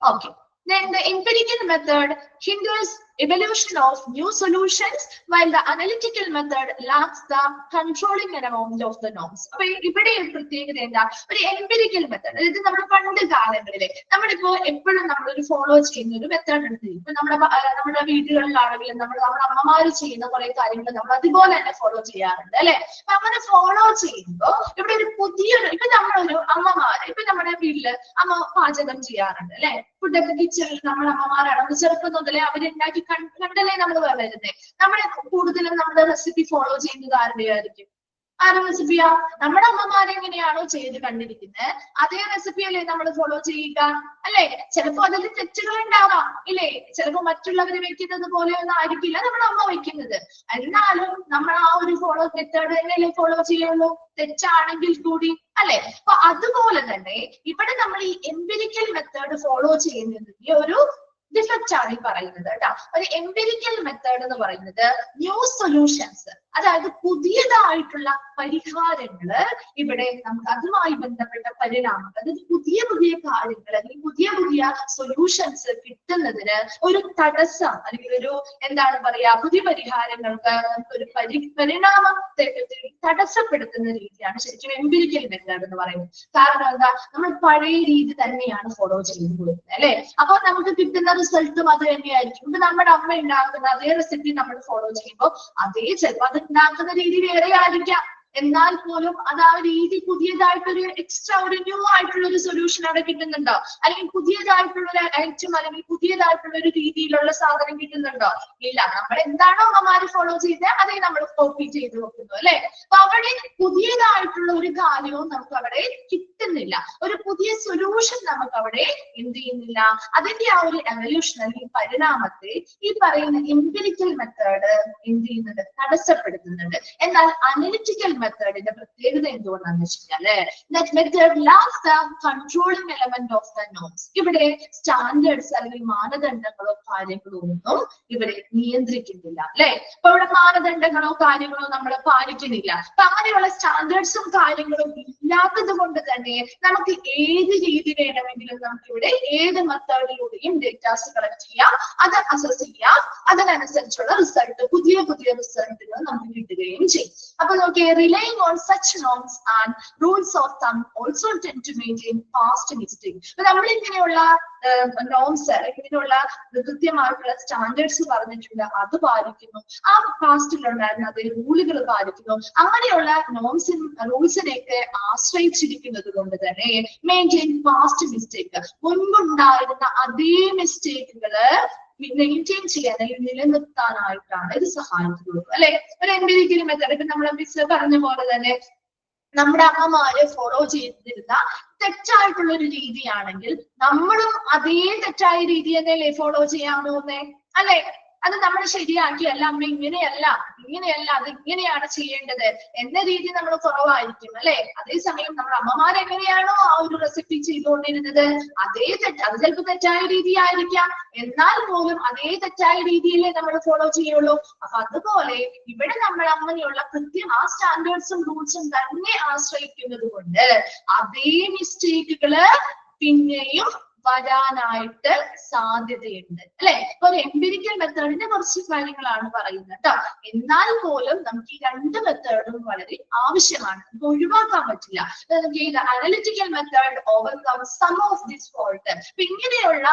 Okay. Then the empirical method hinders evolution of new solutions, while the analytical method lacks the controlling amount of the norms. അപ്പൊ ഇവിടെ പ്രത്യേകത എന്താ? ഒരു എംപിരിക്കൽ മെത്തേഡ്, അതായത് നമ്മുടെ പണ്ട് കാലങ്ങളിലെ നമ്മളിപ്പോ എപ്പോഴും നമ്മളൊരു ഫോളോ ചെയ്യുന്ന ഒരു മെത്തേഡ് ഉണ്ട്. ഇപ്പൊ നമ്മുടെ വീടുകളിലാണെങ്കിലും നമ്മുടെ അമ്മമാര് ചെയ്യുന്ന കുറെ കാര്യങ്ങൾ നമ്മൾ അതുപോലെ തന്നെ ഫോളോ ചെയ്യാറുണ്ട്, അല്ലെ. അപ്പൊ അങ്ങനെ ഫോളോ ചെയ്യുമ്പോ ഇവിടെ ഒരു പുതിയൊരു, ഇപ്പൊ നമ്മളൊരു അമ്മമാര്, ഇപ്പൊ നമ്മുടെ വീട്ടില് അമ്മ പാചകം ചെയ്യാറുണ്ട്, അല്ലെ. ഫുഡൊക്കെ കിച്ചണിൽ നമ്മുടെ അമ്മമാരാണ് ചെറുപ്പം മുതലേ അവരുണ്ടാക്കി കണ്ടല്ലേ നമ്മൾ വരുന്നത്. നമ്മൾ കൂടുതലും നമ്മുടെ റെസിപ്പി ഫോളോ ചെയ്യുന്നത് ആരുടെയായിരിക്കും? ആരുടെ റെസിപ്പിയാ? നമ്മുടെ അമ്മമാരെങ്ങനെയാണോ ചെയ്ത് കണ്ടിരിക്കുന്നത് അതേ റെസിപ്പിയല്ലേ നമ്മൾ ഫോളോ ചെയ്യുക, അല്ലെ. ചിലപ്പോ അതിൽ തെറ്റുകൾ ഉണ്ടാവാം, ഇല്ലേ. ചിലപ്പോ മറ്റുള്ളവർ വെക്കുന്നത് പോലെയൊന്നും ആയിരിക്കില്ല നമ്മുടെ അമ്മ വെക്കുന്നത്. എന്നാലും നമ്മൾ ആ ഒരു മെത്തേഡ് തന്നെയല്ലേ ഫോളോ ചെയ്യുള്ളൂ, തെറ്റാണെങ്കിൽ കൂടി, അല്ലെ. അപ്പൊ അതുപോലെ തന്നെ ഇവിടെ നമ്മൾ ഈ എംപിരിക്കൽ മെത്തേഡ് ഫോളോ ചെയ്യുന്നതിന്റെ ഒരു ഡിഫക്റ്റ് ആണ് ഈ പറയുന്നത് കേട്ടോ. ഒരു എംപിരിക്കൽ മെത്തേഡ് എന്ന് പറയുന്നത് ന്യൂ സൊല്യൂഷൻസ്, അതായത് പുതിയതായിട്ടുള്ള പരിഹാരങ്ങള്, ഇവിടെ നമുക്ക് അതുമായി ബന്ധപ്പെട്ട പരിണാമങ്ങൾ, അതായത് പുതിയ പുതിയ കാര്യങ്ങൾ അല്ലെങ്കിൽ പുതിയ പുതിയ സൊല്യൂഷൻസ് കിട്ടുന്നതിന് ഒരു തടസ്സം അല്ലെങ്കിൽ ഒരു എന്താണ് പറയാ, പുതിയ പരിഹാരങ്ങൾക്ക് ഒരു പരിണാമത്തെ തടസ്സപ്പെടുത്തുന്ന രീതിയാണ് ശരിക്കും എംപിരിക്കൽ മെത്തേഡ് എന്ന് പറയുന്നത്. കാരണം എന്താ, നമ്മൾ പഴയ രീതി തന്നെയാണ് ഫോളോ ചെയ്തു കൊടുക്കുന്നത്, അല്ലെ. അപ്പൊ നമുക്ക് കിട്ടുന്ന റിസൾട്ടും അത് തന്നെയായിരിക്കും. ഇപ്പൊ നമ്മുടെ അമ്മ ഉണ്ടാക്കുന്ന അതേ റെസിപ്പി നമ്മൾ ഫോളോ ചെയ്യുമ്പോൾ അതേ ചിലപ്പോൾ അത് ഉണ്ടാക്കുന്ന രീതി വേറെ ആയിരിക്കാം, എന്നാൽ പോലും അത് ആ രീതി പുതിയതായിട്ടൊരു എക്സ്ട്രാ ഒരു ന്യൂ ആയിട്ടുള്ള ഒരു സൊല്യൂഷൻ അവിടെ കിട്ടുന്നുണ്ടോ, അല്ലെങ്കിൽ പുതിയതായിട്ടുള്ള ഒരു ഐറ്റം അല്ലെങ്കിൽ പുതിയതായിട്ടുള്ള ഒരു രീതിയിലുള്ള സാധനം കിട്ടുന്നുണ്ടോ? ഇല്ല. നമ്മൾ എന്താണോ അമ്മമാര് ഫോളോ ചെയ്തത് അതേ നമ്മൾ കോപ്പി ചെയ്ത് നോക്കുന്നു, അല്ലെ. അപ്പൊ അവിടെ പുതിയതായിട്ടുള്ള ഒരു കാര്യവും നമുക്ക് അവിടെ കിട്ടുന്നില്ല, ഒരു പുതിയ സൊല്യൂഷൻ നമുക്ക് അവിടെ എന്ത് ചെയ്യുന്നില്ല. അതിന്റെ ആ ഒരു എവല്യൂഷൻ അല്ലെങ്കിൽ പരിണാമത്തെ ഈ പറയുന്ന എംപിരിക്കൽ മെത്തേഡ് എന്ത് ചെയ്യുന്നുണ്ട്, തടസ്സപ്പെടുത്തുന്നുണ്ട്. എന്നാൽ അനലിറ്റിക്കൽ മെത്തേഡിന്റെ പ്രത്യേകത എന്തുകൊണ്ടാണെന്ന് വെച്ച് കഴിഞ്ഞാല് that method lacks the controlling element of the norms. ഇവിടെ സ്റ്റാൻഡേർഡ്സ് അല്ലെങ്കിൽ മാനദണ്ഡങ്ങളോ കാര്യങ്ങളോ ഒന്നും ഇവിടെ നിയന്ത്രിക്കുന്നില്ല അല്ലെ. അപ്പൊ ഇവിടെ മാനദണ്ഡങ്ങളോ കാര്യങ്ങളോ നമ്മൾ പാലിക്കുന്നില്ല. അപ്പൊ അങ്ങനെയുള്ള സ്റ്റാൻഡേർഡ്സും കാര്യങ്ങളും ഇല്ലാത്തത് കൊണ്ട് തന്നെ നമുക്ക് ഏത് രീതി വേണമെങ്കിലും നമുക്ക് ഇവിടെ ഏത് മെത്തേഡിലൂടെയും ഡേറ്റാസ് കളക്ട് ചെയ്യാം, അത് അസസ് ചെയ്യാം, അതിനനുസരിച്ചുള്ള റിസൾട്ട് പുതിയ പുതിയ റിസൾട്ടുകൾ നമുക്ക് കിട്ടുകയും ചെയ്യും. അപ്പൊ നോക്കിയേ, relying on such norms and rules of them also tend to maintain past mistake. അപ്പൊ നമ്മൾ ഇങ്ങനെയുള്ള നോംസ് ഇങ്ങനെയുള്ള കൃത്യമായിട്ടുള്ള സ്റ്റാൻഡേർഡ്സ് പറഞ്ഞിട്ടുണ്ട്, അത് പാലിക്കുന്നു, ആ പാസ്റ്റിലുണ്ടായിരുന്ന അതേ റൂളുകൾ പാലിക്കുന്നു. അങ്ങനെയുള്ള റൂൾസിനെയൊക്കെ ആശ്രയിച്ചിരിക്കുന്നത് കൊണ്ട് തന്നെ മെയിൻറ്റെയിൻ പാസ്റ്റ് മിസ്റ്റേക്ക്, മുൻപുണ്ടായിരുന്ന അതേ മിസ്റ്റേക്കുകള് മെയിൻറ്റെയിൻ ചെയ്യാൻ അല്ലെങ്കിൽ നിലനിർത്താനായിട്ടാണ് ഇത് സഹായിക്കുന്നത് അല്ലെ. ഒരു എംപിരിക്കൽ മെത്തേഡ് ഇപ്പൊ നമ്മളെ മിസ് പറഞ്ഞ പോലെ തന്നെ നമ്മുടെ അമ്മമാര് ഫോളോ ചെയ്തിരുന്ന തെറ്റായിട്ടുള്ള ഒരു രീതിയാണെങ്കിൽ നമ്മളും അതേ തെറ്റായ രീതി തന്നെയല്ലേ ഫോളോ ചെയ്യാൻ പോകുന്നേ അല്ലെ. അത് നമ്മൾ ശരിയാക്കിയല്ല, അമ്മ ഇങ്ങനെയല്ല അത് ഇങ്ങനെയാണ് ചെയ്യേണ്ടത് എന്ന രീതി നമ്മൾ കുറവായിരിക്കും അല്ലെ. അതേസമയം നമ്മുടെ അമ്മമാരെങ്ങനെയാണോ ആ ഒരു റെസിപ്പി ചെയ്തുകൊണ്ടിരുന്നത് അതേ അത് ചിലപ്പോൾ തെറ്റായ രീതിയായിരിക്കാം, എന്നാൽ പോലും അതേ തെറ്റായ രീതിയിലേ നമ്മൾ ഫോളോ ചെയ്യുള്ളൂ. അപ്പൊ അതുപോലെ ഇവിടെ നമ്മൾ അങ്ങനെയുള്ള കൃത്യം ആ സ്റ്റാൻഡേർഡ്സും റൂൾസും തന്നെ ആശ്രയിക്കുന്നത് കൊണ്ട് അതേ മിസ്റ്റേക്കുകള് പിന്നെയും വരാനായിട്ട് സാധ്യതയുണ്ട് അല്ലെ. ഇപ്പൊ ഒരു എംപിരിക്കൽ മെത്തേഡിന്റെ കുറച്ച് കാര്യങ്ങളാണ് പറയുന്നത് കേട്ടോ. എന്നാൽ പോലും നമുക്ക് ഈ രണ്ട് മെത്തേഡും വളരെ ആവശ്യമാണ്, നമുക്ക് ഒഴിവാക്കാൻ പറ്റില്ല. Analytical method overcome some of this fault. അപ്പൊ ഇങ്ങനെയുള്ള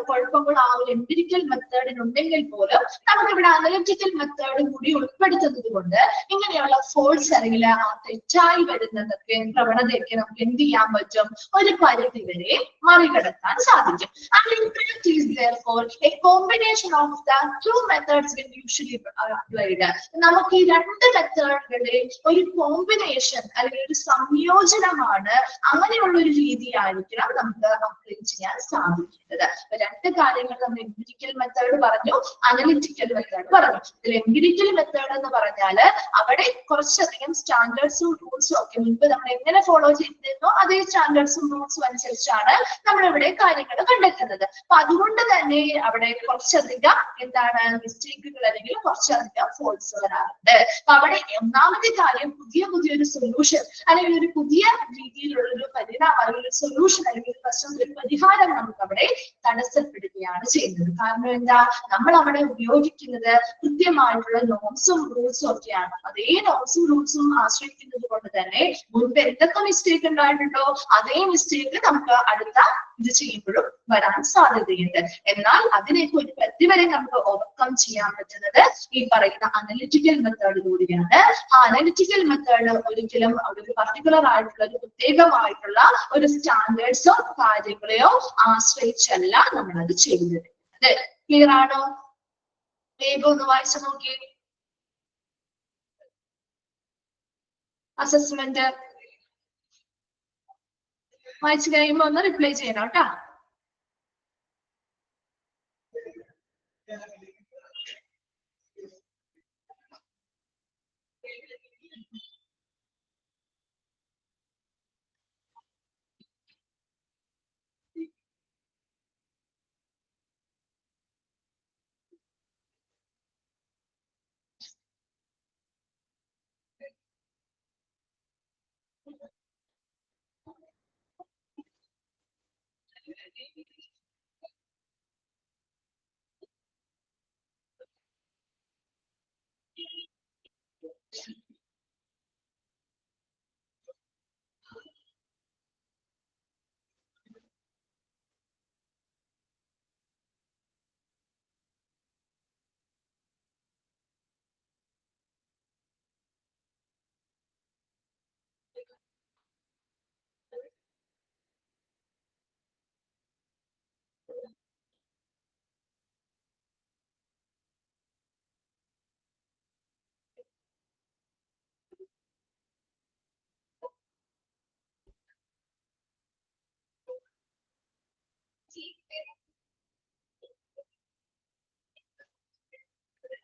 കുഴപ്പങ്ങൾ ആ ഒരു എംപിരിക്കൽ മെത്തേഡിനുണ്ടെങ്കിൽ പോലും നമുക്ക് ഇവിടെ അനലിറ്റിക്കൽ മെത്തേഡ് കൂടി ഉൾപ്പെടുത്തുന്നത് കൊണ്ട് ഇങ്ങനെയുള്ള ഫോൾട്സ് അല്ലെങ്കിൽ ആ തെറ്റായി വരുന്നതൊക്കെ പ്രവണതയൊക്കെ നമുക്ക് എന്ത് ചെയ്യാൻ പറ്റും, ഒരു പരിധി വരെ മറികടക്കാൻ സാധിക്കും. And in practice, therefore, a combination of the two methods will usually applied. നമുക്ക് ഈ രണ്ട് മെത്തേഡുകളുടെ ഒരു കോമ്പിനേഷൻ അല്ലെങ്കിൽ ഒരു സംയോജനമാണ്, അങ്ങനെയുള്ള ഒരു രീതിയായിരിക്കണം നമുക്ക് അപ്ലൈ ചെയ്യാൻ സാധിക്കുന്നത്. രണ്ട് കാര്യങ്ങൾ നമ്മൾ എംപിരിക്കൽ മെത്തേഡ് പറഞ്ഞു, അനലിറ്റിക്കൽ മെത്തേഡ് പറഞ്ഞു. ഇതിൽ എംപിരിക്കൽ മെത്തേഡ് എന്ന് പറഞ്ഞാൽ അവിടെ കുറച്ചധികം സ്റ്റാൻഡേർഡ്സും റൂൾസും ഒക്കെ മുൻപ് നമ്മൾ എങ്ങനെ ഫോളോ ചെയ്തിരുന്നോ അതേ സ്റ്റാൻഡേർഡ്സും റൂൾസും അനുസരിച്ചാണ് നമ്മൾ ഇവിടെ കാര്യങ്ങൾ കണ്ടെത്തുന്നത്. അപ്പൊ അതുകൊണ്ട് തന്നെ അവിടെ കുറച്ചധികം എന്താണ് മിസ്റ്റേക്കുകൾ അല്ലെങ്കിൽ കുറച്ചധികം ഫോൾസ് വരാറുണ്ട്. അപ്പൊ അവിടെ ഒന്നാമത്തെ കാര്യം പുതിയൊരു സൊല്യൂഷൻ അല്ലെങ്കിൽ ഒരു പുതിയ രീതിയിലുള്ള ഒരു പരിണാമം അല്ലെങ്കിൽ ഒരു സൊല്യൂഷൻ അല്ലെങ്കിൽ ഒരു പ്രശ്നത്തിന് പരിഹാരം നമുക്ക് അവിടെ തടസ്സപ്പെടുകയാണ് ചെയ്യുന്നത്. കാരണം എന്താ, നമ്മൾ അവിടെ ഉപയോഗിക്കുന്നത് കൃത്യമായിട്ടുള്ള നോംസും റൂൾസും ഒക്കെയാണ്. അതേ നോംസും റൂൾസും ആശ്രയിക്കുന്നത് കൊണ്ട് തന്നെ മുൻപ് എന്തൊക്കെ മിസ്റ്റേക്ക് ഉണ്ടായിട്ടുണ്ടോ അതേ മിസ്റ്റേക്ക് നമുക്ക് അടുത്ത ഇത് ചെയ്യുമ്പോഴും വരാൻ സാധ്യതയുണ്ട്. എന്നാൽ അതിലേക്ക് ഒരു പരിധിവരെ നമുക്ക് ഓവർകം ചെയ്യാൻ പറ്റുന്നത് ഈ പറയുന്ന അനലിറ്റിക്കൽ മെത്തേഡിലൂടെയാണ്. ആ അനലിറ്റിക്കൽ മെത്തേഡ് ഒരിക്കലും ഒരു പർട്ടിക്കുലർ ആയിട്ടുള്ള ഒരു പ്രത്യേകമായിട്ടുള്ള ഒരു സ്റ്റാൻഡേർഡ്സോ കാര്യങ്ങളെയോ ആശ്രയിച്ചല്ല നമ്മൾ അത് ചെയ്യുന്നത്. അതെ, ക്ലിയർ ആണോ? വേഗം ഒന്ന് വായിച്ചു നോക്കിയേ. അസസ്മെന്റ് വായിച്ചു കഴിയുമ്പോ ഒന്ന് റിപ്ലൈ ചെയ്യണം കേട്ടോ.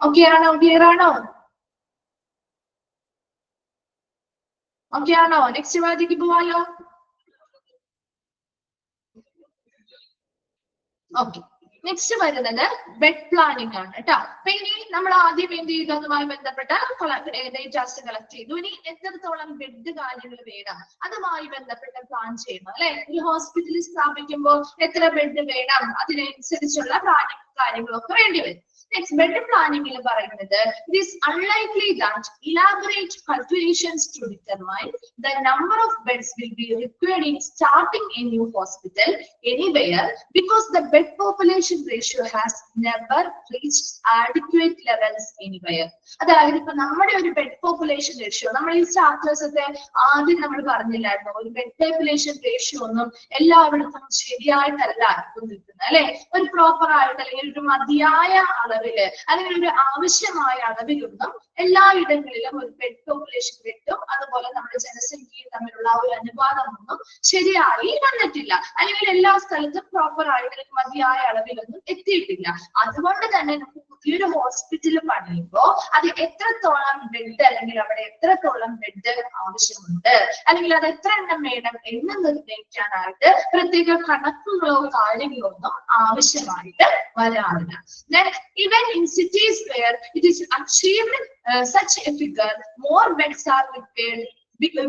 ഓക്കെ ആണോ? ക്ലിയർ ആണോ? ഓക്കെ ആണോ? നെക്സ്റ്റ് വാദിക്ക് പോവാലോ. ഓക്കെ, നെക്സ്റ്റ് വരുന്നത് ബെഡ് പ്ലാനിങ് ആണ് കേട്ടോ. അപ്പൊ ഇനി നമ്മൾ ആദ്യം എന്ത് ചെയ്തു, അതുമായി ബന്ധപ്പെട്ട ഡേറ്റാസ് കളക്ട് ചെയ്തു. ഇനി എത്രത്തോളം ബെഡ് കാര്യങ്ങൾ വേണം അതുമായി ബന്ധപ്പെട്ട പ്ലാൻ ചെയ്യണം അല്ലെ. ഒരു ഹോസ്പിറ്റലിൽ സ്ഥാപിക്കുമ്പോൾ എത്ര ബെഡ് വേണം, അതിനനുസരിച്ചുള്ള പ്ലാനിങ് കാര്യങ്ങളൊക്കെ വേണ്ടി വരും. Next, bed planning il പറയുന്നത് it is unlikely that elaborate calculations to determine the number of beds will be required in starting a new hospital anywhere because the bed population ratio has never reached adequate levels anywhere. അതായത് ഇപ്പൊ നമ്മുടെ ഒരു bed population ratio നമ്മൾ ഈ chapters ഒക്കെ ആദ്യം നമ്മൾ പറഞ്ഞില്ലായിരുന്നു, ഒരു ബെഡ് പോപ്പുലേഷൻ റേഷ്യോ ഒന്നും എല്ലായിടത്തും ശരിയായിട്ടല്ല നിൽക്കുന്നത് അല്ലെ. ഒരു പ്രോപ്പർ ആയിട്ട് അല്ലെങ്കിൽ ഒരു മതിയായ അളവില് അല്ലെങ്കിൽ ഒരു ആവശ്യമായ അളവിലൊന്നും എല്ലായിടങ്ങളിലും ഒരു ബെഡ് പോപ്പുലേഷൻ കിട്ടും. അതുപോലെ നമ്മുടെ ജനസംഖ്യയും തമ്മിലുള്ള ഒരു അനുപാതമൊന്നും ശരിയായി വന്നിട്ടില്ല, അല്ലെങ്കിൽ എല്ലാ സ്ഥലത്തും പ്രോപ്പർ ആയിട്ട് മതിയായ അളവിലൊന്നും എത്തിയിട്ടില്ല. അതുകൊണ്ട് തന്നെ നമുക്ക് പുതിയൊരു ഹോസ്പിറ്റൽ പണിയുമ്പോൾ അത് എത്രത്തോളം ബെഡ് അല്ലെങ്കിൽ അവിടെ എത്രത്തോളം ബെഡ് ആവശ്യമുണ്ട് അല്ലെങ്കിൽ അത് എത്ര എണ്ണം വേണം എന്ന് നിർണ്ണയിക്കാനായിട്ട് പ്രത്യേക കണക്കുകളോ കാര്യങ്ങളോ ഒന്നും ആവശ്യമായിട്ട് വരാറില്ല. Then even in cities where it is achieved such a figure, more beds are required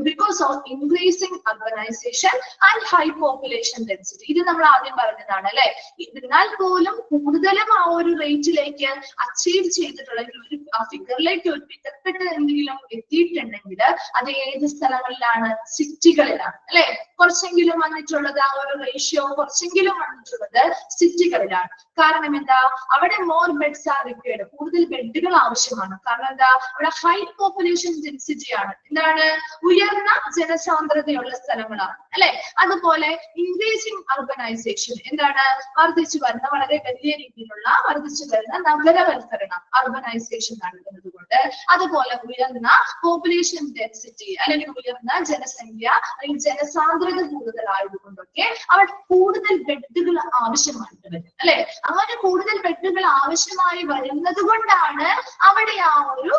because of increasing urbanization and high population density. ഇത് നമ്മൾ ആദ്യം പറഞ്ഞതാണ് അല്ലെ. എന്നാൽ പോലും കൂടുതലും ആ ഒരു റേറ്റിലേക്ക് അച്ചീവ് ചെയ്തിട്ടുണ്ടെങ്കിൽ ഒരു ആ ഫിഗറിലേക്ക് ഒരു പിറ്റപ്പെട്ട എന്തെങ്കിലും എത്തിയിട്ടുണ്ടെങ്കിൽ അത് ഏത് സ്ഥലങ്ങളിലാണ്? സിറ്റികളിലാണ് അല്ലെ. കുറച്ചെങ്കിലും വന്നിട്ടുള്ളത് ആ ഒരു റേഷ്യോ കുറച്ചെങ്കിലും വന്നിട്ടുള്ളത് സിറ്റികളിലാണ്. കാരണം എന്താ? അവിടെ മോർ ബെഡ്സ് ആർ റിക്വയർഡ്, കൂടുതൽ ബെഡുകൾ ആവശ്യമാണ്. കാരണം എന്താ? അവിടെ ഹൈ പോപ്പുലേഷൻ ഡെൻസിറ്റി ആണ്. എന്താണ്? ഉയർന്ന ജനസാന്ദ്രതയുള്ള സ്ഥലങ്ങളാണ് അല്ലെ. അതുപോലെ ഇൻക്രീസിങ് അർബനൈസേഷൻ, എന്താണ്? വർദ്ധിച്ചു വരുന്ന വളരെ വലിയ രീതിയിലുള്ള വർദ്ധിച്ചു വരുന്ന നഗരവൽക്കരണം, അർബനൈസേഷൻ നടക്കുന്നത് കൊണ്ട്. അതുപോലെ ഉയർന്ന പോപ്പുലേഷൻ ഡെൻസിറ്റി അല്ലെങ്കിൽ ഉയർന്ന ജനസംഖ്യ അല്ലെങ്കിൽ ജനസാന്ദ്രത കൂടുതലായതുകൊണ്ടൊക്കെ അവിടെ കൂടുതൽ ബെഡുകൾ ആവശ്യമായിട്ട് വരും അല്ലെ. അങ്ങനെ കൂടുതൽ ബെഡുകൾ ആവശ്യമായി വരുന്നത് കൊണ്ടാണ് അവിടെ ആ ഒരു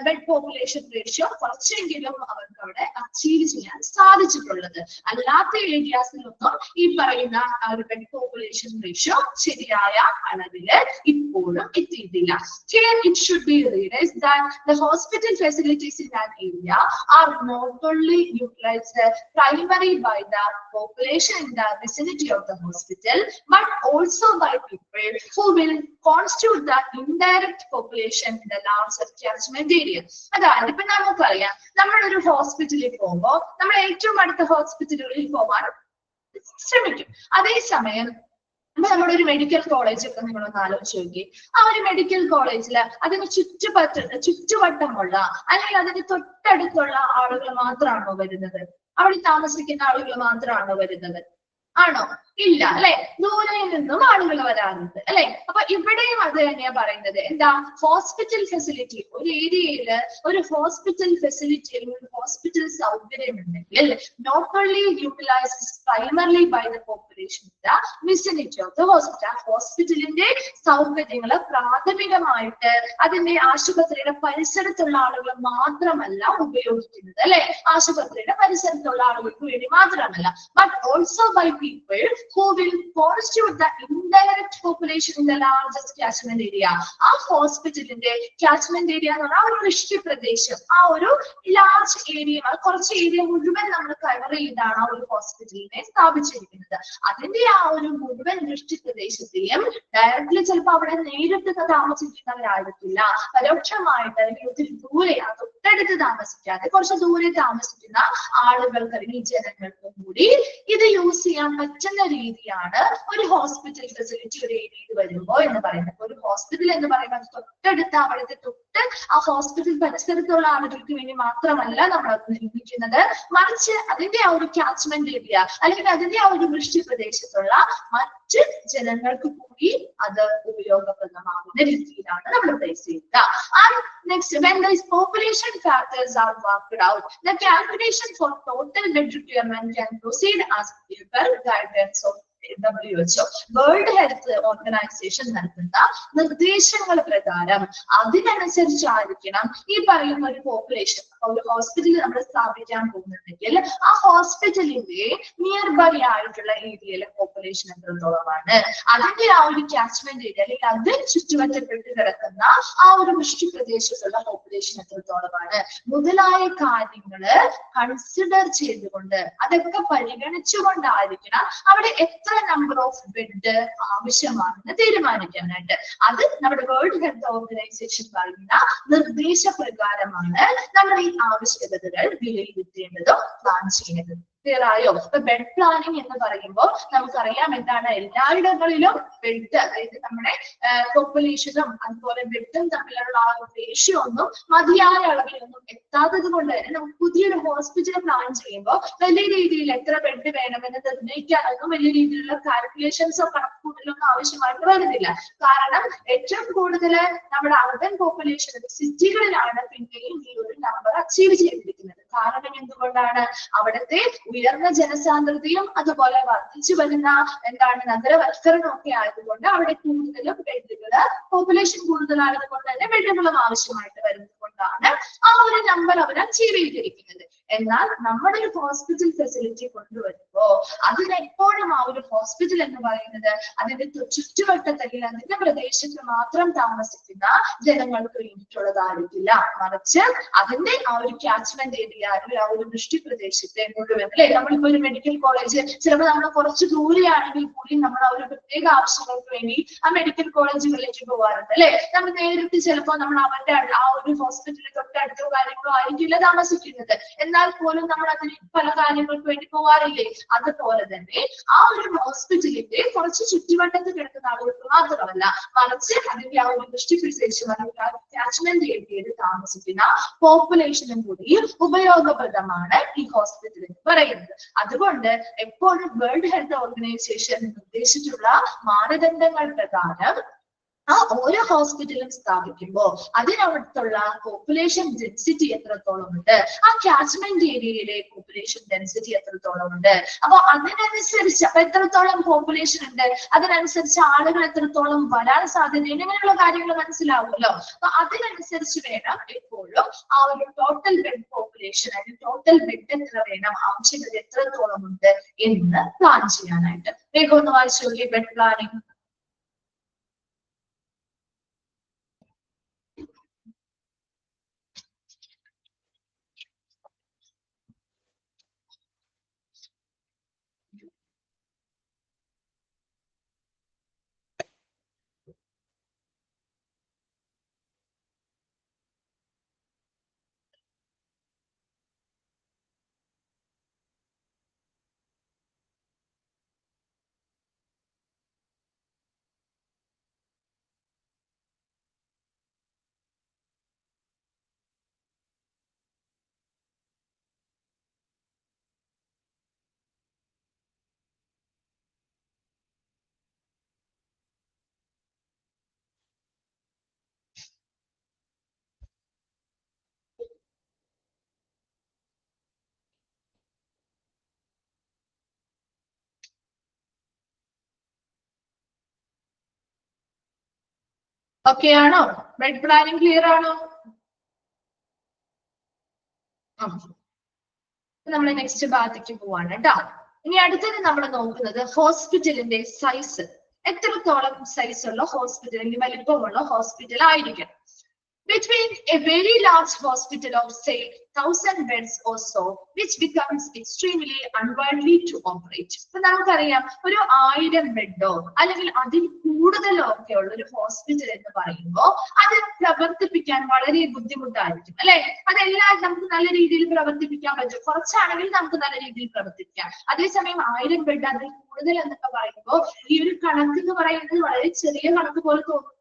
ബെഡ് പോപ്പുലേഷൻ റേഷ്യോ കുറച്ചെങ്കിലും അവർക്ക് അവിടെ അച്ചീവ് ചെയ്യാൻ സാധിച്ചിട്ടുള്ളത്. അല്ലാത്ത ഏരിയാസിലൊന്നും ഈ പറയുന്ന ഒരു ബെഡ് പോപ്പുലേഷൻ റേഷ്യോ ശരിയായ അളവില് ഇപ്പോഴും എത്തിയിട്ടില്ല. Here it should be realized that the hospital facilities in that area are not only utilized primarily by the population in the vicinity of the hospital, but also by people who will constitute the indirect population in the larger catchment area. അതായത് ഇപ്പൊ നമുക്കറിയാം, നമ്മളൊരു ഹോസ്പിറ്റലിൽ പോകുമ്പോൾ നമ്മൾ ഏറ്റവും അടുത്ത ഹോസ്പിറ്റലുകളിൽ പോകാൻ ശ്രമിക്കും. അതേസമയം ഇപ്പൊ നമ്മുടെ ഒരു മെഡിക്കൽ കോളേജ് ഒക്കെ നിങ്ങളൊന്ന് ആലോചിച്ച് നോക്കി. ആ ഒരു മെഡിക്കൽ കോളേജില് അതിന് ചുറ്റുവട്ടമുള്ള അല്ലെങ്കിൽ അതിന് തൊട്ടടുത്തുള്ള ആളുകൾ മാത്രമാണോ വരുന്നത്? അവിടെ താമസിക്കുന്ന ആളുകൾ മാത്രമാണോ വരുന്നത്? ആണോ? ഇല്ല അല്ലെ. ദൂരെ നിന്നും ആളുകൾ വരാറുണ്ട് അല്ലെ. അപ്പൊ ഇവിടെയും അത് തന്നെയാ പറയുന്നത്. എന്താ? ഹോസ്പിറ്റൽ ഫെസിലിറ്റി, ഒരു ഏരിയയില് ഒരു ഹോസ്പിറ്റൽ ഫെസിലിറ്റി അല്ലെങ്കിൽ ഒരു ഹോസ്പിറ്റൽ സൗകര്യം ഉണ്ടെങ്കിൽ not only utilises primarily by the population in the vicinity of the hospital. ഹോസ്പിറ്റലിന്റെ സൗകര്യങ്ങള് പ്രാഥമികമായിട്ട് അതിന്റെ ആശുപത്രിയുടെ പരിസരത്തുള്ള ആളുകൾ മാത്രമല്ല ഉപയോഗിക്കുന്നത് അല്ലെ. ആശുപത്രിയുടെ പരിസരത്തുള്ള ആളുകൾക്ക് വേണ്ടി മാത്രമല്ല, but also by people who will constitute the indirect population in the largest catchment area. ആ ഹോസ്പിറ്റലിന്റെ catchment area എന്ന് പറഞ്ഞാൽ ഒരു വൃഷ്ടി പ്രദേശം, ആ ഒരു ലാർജ് ഏരിയ, കുറച്ച് ഏരിയ മുഴുവൻ നമ്മൾ കവർ ചെയ്താണ് ആ ഒരു ഹോസ്പിറ്റലിനെ സ്ഥാപിച്ചിരിക്കുന്നത്. അതിന്റെ ആ ഒരു മുഴുവൻ വൃഷ്ടി പ്രദേശത്തെയും ഡയറക്ട്ലി ചിലപ്പോൾ അവിടെ നേരിട്ട് താമസിക്കുന്നവരായിരിക്കില്ല, പരോക്ഷമായിട്ട് അല്ലെങ്കിൽ ഒത്തിരി ദൂരെ തൊട്ടടുത്ത് താമസിക്കാതെ കുറച്ച് ദൂരെ താമസിക്കുന്ന ആളുകൾക്ക് അല്ലെങ്കിൽ ജനങ്ങൾക്കും കൂടി ഇത് യൂസ് ചെയ്യാൻ പറ്റുന്ന രീതിയാണ് ഒരു ഹോസ്പിറ്റൽ ഫെസിലിറ്റി ഒരു ഏരിയയിൽ വരുമ്പോ എന്ന് പറയുന്നത്. ഒരു ഹോസ്പിറ്റൽ എന്ന് പറയുന്നത് തൊട്ടടുത്ത് അവിടുത്തെ തൊട്ട് ആ ഹോസ്പിറ്റൽ പരിസരത്തുള്ള ആളുകൾക്ക് വേണ്ടി മാത്രമല്ല നമ്മൾ അത് നിർമ്മിക്കുന്നത്, മറിച്ച് അതിന്റെ ആ ഒരു കാച്ച്മെന്റ് ഏരിയ അല്ലെങ്കിൽ അതിന്റെ ആ ഒരു വൃഷ്ടി പ്രദേശത്തുള്ള മറ്റ് ജനങ്ങൾക്ക് കൂടി അത് ഉപയോഗപ്രദമാകുന്ന രീതിയിലാണ് നമ്മൾ പ്ലേസ് ചെയ്യുക. And next, when these population factors are worked out, the calculation for total bed requirement can proceed as per guidance of WHO world health organisation നൽകുന്ന നിർദ്ദേശങ്ങൾ പ്രകാരം അതിനനുസരിച്ചായിരിക്കണം ഈ പറയുന്ന ഒരു പോപ്പുലേഷൻ ഒരു ഹോസ്പിറ്റൽ നമ്മൾ സ്ഥാപിക്കാൻ പോകുന്നുണ്ടെങ്കിൽ ആ ഹോസ്പിറ്റലിന്റെ നിയർ ബൈ ആയിട്ടുള്ള ഏരിയയിലെ പോപ്പുലേഷൻ എത്രത്തോളമാണ്, അതിന്റെ ആ ഒരു കാച്ച്മെന്റ് ഏരിയ അല്ലെങ്കിൽ അതിൽ ചുറ്റുവട്ടപ്പെട്ട് കിടക്കുന്ന ആ ഒരു വൃഷ്ടി പ്രദേശത്തുള്ള പോപ്പുലേഷൻ എത്രത്തോളമാണ് മുതലായ കാര്യങ്ങള് കൺസിഡർ ചെയ്തുകൊണ്ട് അതൊക്കെ പരിഗണിച്ചുകൊണ്ടായിരിക്കണം അവിടെ എത്ര നമ്പർ ഓഫ് ബെഡ് ആവശ്യമാണെന്ന് തീരുമാനിക്കാനായിട്ട്. അത് നമ്മുടെ വേൾഡ് ഹെൽത്ത് ഓർഗനൈസേഷൻ പറയുന്ന നിർദ്ദേശപ്രകാരമാണ് നമ്മൾ ഈ ആവശ്യകതകൾ വിലയിരുത്തേണ്ടതും പ്ലാൻ ചെയ്യുന്നത്. ക്ലിയർ ആയോ? ഇപ്പൊ ബെഡ് പ്ലാനിങ് എന്ന് പറയുമ്പോൾ നമുക്കറിയാം എന്താണ്, എല്ലായിടങ്ങളിലും ബെഡ് അതായത് നമ്മുടെ പോപ്പുലേഷനും അതുപോലെ ബെഡും തമ്മിലുള്ള ആ ഒരു റേഷ്യോ ഒന്നും മതിയായ അളവിലൊന്നും എത്താത്തത് കൊണ്ട് തന്നെ നമുക്ക് പുതിയൊരു ഹോസ്പിറ്റൽ പ്ലാൻ ചെയ്യുമ്പോൾ വലിയ രീതിയിൽ എത്ര ബെഡ് വേണമെന്ന് നിർണ്ണയിക്കാനൊന്നും വലിയ രീതിയിലുള്ള കാൽക്കുലേഷൻസോ കണക്കുകൂട്ടലൊന്നും ആവശ്യമായിട്ട് വരുന്നില്ല. കാരണം ഏറ്റവും കൂടുതൽ നമ്മുടെ അർബൻ പോപ്പുലേഷൻ സിറ്റികളിലാണ് പിന്നെയും ഈ ഒരു നമ്പർ അച്ചീവ് ചെയ്തിരിക്കുന്നത്. കാരണം എന്തുകൊണ്ടാണ്, അവിടുത്തെ ഉയർന്ന ജനസാന്ദ്രതയും അതുപോലെ വർദ്ധിച്ചു വരുന്ന എന്താണ് നഗരവൽക്കരണം ഒക്കെ ആയതുകൊണ്ട് അവിടെ കൂടുതലും ബെഡുകള് പോപ്പുലേഷൻ കൂടുതലായതുകൊണ്ട് തന്നെ ബെഡുകളും ആവശ്യമായിട്ട് വരുന്നത് കൊണ്ടാണ് ആ ഒരു നമ്പർ അവർ അച്ചീവ് ചെയ്തിരിക്കുന്നത്. എന്നാൽ നമ്മുടെ ഒരു ഹോസ്പിറ്റൽ ഫെസിലിറ്റി കൊണ്ടുവരുമ്പോ അതിനെപ്പോഴും ആ ഒരു ഹോസ്പിറ്റൽ എന്ന് പറയുന്നത് അതിന്റെ ചുറ്റുവട്ടത്തിൽ അതിന്റെ പ്രദേശത്ത് മാത്രം താമസിക്കുന്ന ജനങ്ങൾക്ക് വേണ്ടിയിട്ടുള്ളതായിരിക്കില്ല, മറിച്ച് അതിന്റെ ആ ഒരു കാച്ച്മെന്റ് ഏരിയ അല്ലെങ്കിൽ ആ ഒരു വൃഷ്ടി പ്രദേശത്തെ മുഴുവൻ അല്ലെ. നമ്മളിപ്പോ ഒരു മെഡിക്കൽ കോളേജ് ചിലപ്പോൾ നമ്മൾ കുറച്ച് ദൂരെയാണെങ്കിൽ കൂടി നമ്മൾ ആ ഒരു പ്രത്യേക ആവശ്യങ്ങൾക്ക് വേണ്ടി ആ മെഡിക്കൽ കോളേജുകളിലേക്ക് പോകാറുണ്ട് അല്ലെ. നമ്മൾ നേരിട്ട് ചിലപ്പോൾ നമ്മൾ അവരുടെ ആ ഒരു ഹോസ്പിറ്റലിൽ തൊട്ടടുത്തോ കാര്യങ്ങളോ ആയിരിക്കില്ല താമസിക്കുന്നത്, എന്നാൽ പോലും നമ്മൾ അതിന് പല കാര്യങ്ങൾക്ക് വേണ്ടി പോകാറില്ലേ. അതുപോലെ തന്നെ ആ ഒരു ഹോസ്പിറ്റലിന്റെ കുറച്ച് ചുറ്റുവട്ടത്ത് കിടക്കുന്ന ആളുകൾക്ക് മാത്രമല്ല, മറിച്ച് അതിന്റെ ആ ഒരു വൃഷ്ടി പ്രദേശം അല്ലെങ്കിൽ ആ കാച്ച്മെന്റ് ഏരിയയിൽ താമസിക്കുന്ന പോപ്പുലേഷനും കൂടി ഉപയോഗപ്രദമാണ് ഈ ഹോസ്പിറ്റൽ എന്ന് പറയുന്നത്. അതുകൊണ്ട് എപ്പോഴും വേൾഡ് ഹെൽത്ത് ഓർഗനൈസേഷൻ നിർദ്ദേശിച്ചിട്ടുള്ള മാനദണ്ഡങ്ങൾ പ്രകാരം ആ ഓരോ ഹോസ്പിറ്റലും സ്ഥാപിക്കുമ്പോൾ അതിനടുത്തുള്ള പോപ്പുലേഷൻ ഡെൻസിറ്റി എത്രത്തോളം ഉണ്ട്, ആ കാച്ച്മെന്റ് ഏരിയയിലെ പോപ്പുലേഷൻ ഡെൻസിറ്റി എത്രത്തോളം ഉണ്ട്, അപ്പൊ അതിനനുസരിച്ച് അപ്പൊ എത്രത്തോളം പോപ്പുലേഷൻ ഉണ്ട് അതിനനുസരിച്ച് ആളുകൾ എത്രത്തോളം വരാൻ സാധ്യത ഇങ്ങനെയുള്ള കാര്യങ്ങൾ മനസ്സിലാവുമല്ലോ. അപ്പൊ അതിനനുസരിച്ച് വേണം എപ്പോഴും ആ ഒരു ടോട്ടൽ ബെഡ് പോപ്പുലേഷൻ അല്ലെങ്കിൽ ടോട്ടൽ ബെഡ് എത്ര വേണം, ആവശ്യകത എത്രത്തോളം ഉണ്ട് എന്ന് പ്ലാൻ ചെയ്യാനായിട്ട്. വേഗം ഒന്ന് വായിച്ചു ബെഡ് പ്ലാനിങ്. ഓക്കെ ആണോ? ബെഡ് പ്ലാനിങ് ക്ലിയർ ആണോ? നമ്മൾ നെക്സ്റ്റ് ഭാഗത്തേക്ക് പോവാണ് കേട്ടോ. ഇനി അടുത്തത് നമ്മൾ നോക്കുന്നത് ഹോസ്പിറ്റലിന്റെ സൈസ്. എത്രത്തോളം സൈസ് ഉള്ള ഹോസ്പിറ്റൽ അല്ലെങ്കിൽ വലിപ്പമുള്ള ഹോസ്പിറ്റൽ ആയിരിക്കണം. Between a very large hospital of say 1000 beds or so, which becomes extremely unwieldy to operate. ഇപ്പൊ നമുക്കറിയാം ഒരു 1000 ബെഡോ അല്ലെങ്കിൽ അതിൽ കൂടുതലോ ഒക്കെ ഉള്ള ഒരു ഹോസ്പിറ്റൽ എന്ന് പറയുമ്പോൾ അത് പ്രവർത്തിപ്പിക്കാൻ വളരെ ബുദ്ധിമുട്ടായിരിക്കും അല്ലെ. അതെല്ലാം നമുക്ക് നല്ല രീതിയിൽ പ്രവർത്തിപ്പിക്കാൻ പറ്റും, കുറച്ചാണെങ്കിൽ നമുക്ക് നല്ല രീതിയിൽ പ്രവർത്തിപ്പിക്കാം. അതേസമയം 1000 ബെഡ് അതിൽ കൂടുതൽ എന്നൊക്കെ പറയുമ്പോൾ ഈ ഒരു കണക്ക് എന്ന് പറയുന്നത് വളരെ ചെറിയ കണക്ക് പോലെ തോന്നും,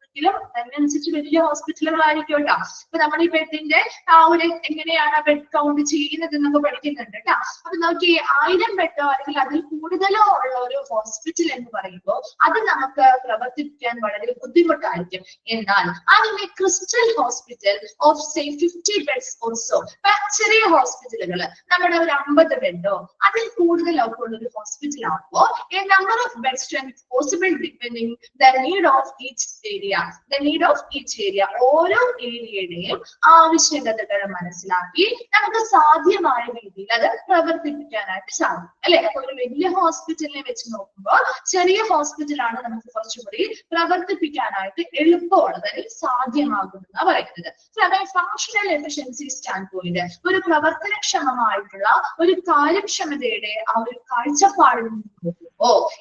അതിനനുസരിച്ച് വലിയ ഹോസ്പിറ്റലുകളായിരിക്കും കേട്ടോ. ഇപ്പൊ നമ്മൾ ഈ ബെഡിന്റെ ആ ഒരു എങ്ങനെയാണ് ബെഡ് കൗണ്ട് ചെയ്യുന്നത് എന്നൊക്കെ പഠിക്കുന്നുണ്ട് കേട്ടോ. അപ്പൊ നോക്കി 1000 ബെഡോ അല്ലെങ്കിൽ അതിൽ കൂടുതലോ ഉള്ള ഒരു ഹോസ്പിറ്റൽ എന്ന് പറയുമ്പോൾ അത് നമുക്ക് പ്രവർത്തിപ്പിക്കാൻ വളരെ ബുദ്ധിമുട്ടായിരിക്കും. എന്നാൽ അതിനെ crystal hospital of say 50 beds also, ചെറിയ ഹോസ്പിറ്റലുകൾ നമ്മുടെ ഒരു 50 ബെഡോ അതിൽ കൂടുതലൊക്കെ ഉള്ള ഒരു ഹോസ്പിറ്റൽ ആകുമ്പോൾ A number of bed strength possible depending the need of each area, ഓരോ ഏരിയയുടെയും ആവശ്യകതകൾ മനസ്സിലാക്കി നമുക്ക് സാധ്യമായ രീതിയിൽ അത് പ്രവർത്തിപ്പിക്കാനായിട്ട് സാധിക്കും അല്ലെ. അപ്പൊ ഒരു വലിയ ഹോസ്പിറ്റലിനെ വെച്ച് നോക്കുമ്പോൾ ചെറിയ ഹോസ്പിറ്റലാണ് നമുക്ക് കുറച്ചുകൂടി പ്രവർത്തിപ്പിക്കാനായിട്ട് എളുപ്പമുള്ളത്, സാധ്യമാകുമെന്നാണ് പറയുന്നത്. ഫങ്ഷണൽ എഫിഷ്യൻസി സ്റ്റാൻഡ് പോയിന്റ്, ഒരു പ്രവർത്തനക്ഷമമായിട്ടുള്ള ഒരു കാര്യക്ഷമതയുടെ ആ ഒരു കാഴ്ചപ്പാടിൽ നിന്ന് നോക്കുമ്പോൾ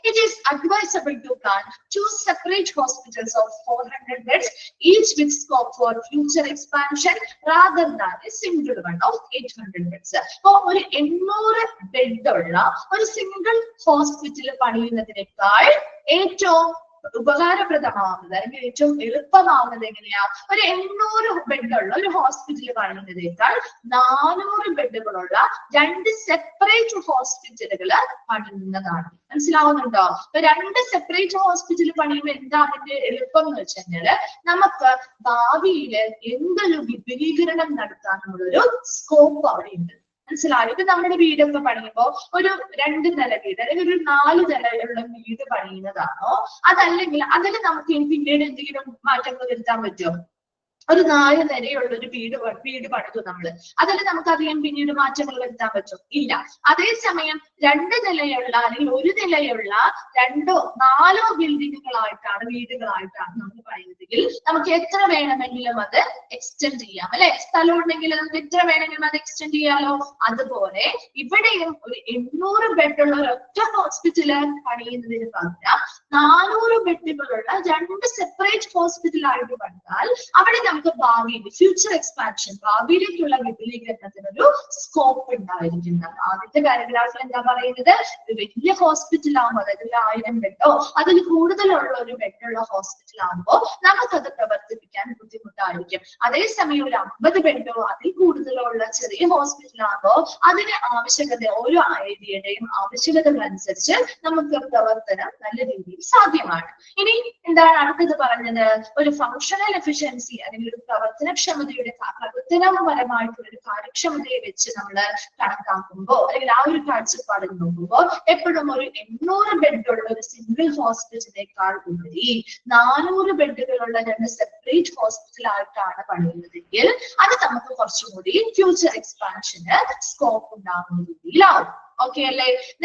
it is advisable to plan 2 separate hospitals of 400 beds each with scope for future expansion rather than a single one of 800 beds. അപ്പോ ഒരു 800 ബെഡ് ഉള്ള ഒരു സിംഗിൾ ഹോസ്പിറ്റൽ പണിയുന്നതിനേക്കാൾ ഏറ്റവും ഉപകാരപ്രദമാവുന്നത് അല്ലെങ്കിൽ ഏറ്റവും എളുപ്പമാവുന്നത് എങ്ങനെയാ, ഒരു 800 ബെഡുള്ള ഒരു ഹോസ്പിറ്റൽ പണിയുന്നതിനേക്കാൾ 400 ബെഡുകളുള്ള 2 സെപ്പറേറ്റ് ഹോസ്പിറ്റലുകൾ പണിയുന്നതാണ്. മനസ്സിലാവുന്നുണ്ടോ? അപ്പൊ 2 സെപ്പറേറ്റ് ഹോസ്പിറ്റൽ പണിയുമ്പോൾ എന്താ അതിന്റെ എളുപ്പം എന്ന് വെച്ച് കഴിഞ്ഞാല് നമുക്ക് ഭാവിയിൽ എന്തൊരു വിപുലീകരണം നടത്താനുള്ളൊരു സ്കോപ്പ് അവിടെ ഉണ്ട്. മനസ്സിലായോ? ഇപ്പൊ നമ്മുടെ വീടൊക്കെ പണിയുമ്പോ ഒരു 2 നില വീട് അല്ലെങ്കിൽ ഒരു 4 നിലയുള്ള വീട് പണിയുന്നതാണോ, അതല്ലെങ്കിൽ അതിൽ നമുക്ക് പിന്നീട് എന്തെങ്കിലും മാറ്റങ്ങൾ വരുത്താൻ പറ്റുമോ? ഒരു 4 നിലയുള്ള ഒരു വീട് പണിതു നമ്മള്, അതിൽ നമുക്ക് അധികം പിന്നീട് മാറ്റങ്ങൾ വരുത്താൻ പറ്റും? ഇല്ല. അതേസമയം 2 നിലയുള്ള അല്ലെങ്കിൽ 1 നിലയുള്ള 2ഓ 4ഓ ബിൽഡിങ്ങുകളായിട്ടാണ് വീടുകളായിട്ടാണ് നമ്മൾ പറയുന്നതെങ്കിൽ നമുക്ക് എത്ര വേണമെങ്കിലും അത് എക്സ്റ്റെൻഡ് ചെയ്യാം അല്ലെ. സ്ഥലം ഉണ്ടെങ്കിൽ നമുക്ക് എത്ര വേണമെങ്കിലും അത് എക്സ്റ്റെൻഡ് ചെയ്യാമല്ലോ. അതുപോലെ ഇവിടെയും ഒരു 800 ബെഡുള്ള ഒരൊറ്റ ഹോസ്പിറ്റല് പണിയുന്നതിന് പകരം 400 ബെഡുകളുള്ള 2 സെപ്പറേറ്റ് ഹോസ്പിറ്റൽ ആയിട്ട് പണിതാൽ അവിടെ നമുക്ക് ഭാവിയിൽ ഫ്യൂച്ചർ എക്സ്പാൻഷൻ, ഭാവിയിലേക്കുള്ള വിപുലീകരണത്തിനൊരു സ്കോപ്പ് ഉണ്ടായിരിക്കുന്നതാണ്. ആദ്യത്തെ പാരഗ്രാഫിൽ എന്താ പറയുന്നത്, ഒരു വലിയ ഹോസ്പിറ്റൽ ആകുമ്പോൾ അതായത് ഒരു 1000 ബെഡോ അതിൽ കൂടുതലുള്ള ഒരു ബെഡുള്ള ഹോസ്പിറ്റൽ ആകുമ്പോൾ നമുക്കത് പ്രവർത്തിപ്പിക്കാൻ ബുദ്ധിമുട്ടായിരിക്കും. അതേസമയം ഒരു 50 ബെഡോ അതിൽ കൂടുതലോ ഉള്ള ചെറിയ ഹോസ്പിറ്റൽ ആകുമ്പോൾ അതിന് ആവശ്യകത, ഓരോ ഏരിയയുടെയും ആവശ്യകതകൾ അനുസരിച്ച് നമുക്ക് പ്രവർത്തനം നല്ല രീതിയിൽ സാധ്യമാണ്. ഇനി എന്താണ് അടുത്തത് പറഞ്ഞത്, ഒരു ഫങ്ഷണൽ എഫിഷ്യൻസി അല്ലെങ്കിൽ ഒരു പ്രവർത്തനക്ഷമതയുടെ പ്രവർത്തനപരമായിട്ടുള്ള ഒരു കാര്യക്ഷമതയെ വെച്ച് നമ്മൾ കണക്കാക്കുമ്പോൾ അല്ലെങ്കിൽ ആ ഒരു കാഴ്ചപ്പാടിൽ നോക്കുമ്പോൾ എപ്പോഴും ഒരു 800 ബെഡുള്ള ഒരു സിംഗിൾ ഹോസ്പിറ്റലിനേക്കാൾ ഉപരി 400 ബെഡുകളുള്ള 2 സെപ്പറേറ്റ് ഹോസ്പിറ്റൽ ആയിട്ടാണ് പണിയുന്നതെങ്കിൽ അത് നമുക്ക് കുറച്ചുകൂടി ഫ്യൂച്ചർ എക്സ്പാൻഷന് സ്കോപ്പ് ഉണ്ടാകുന്ന രീതിയിലാവും. Okay,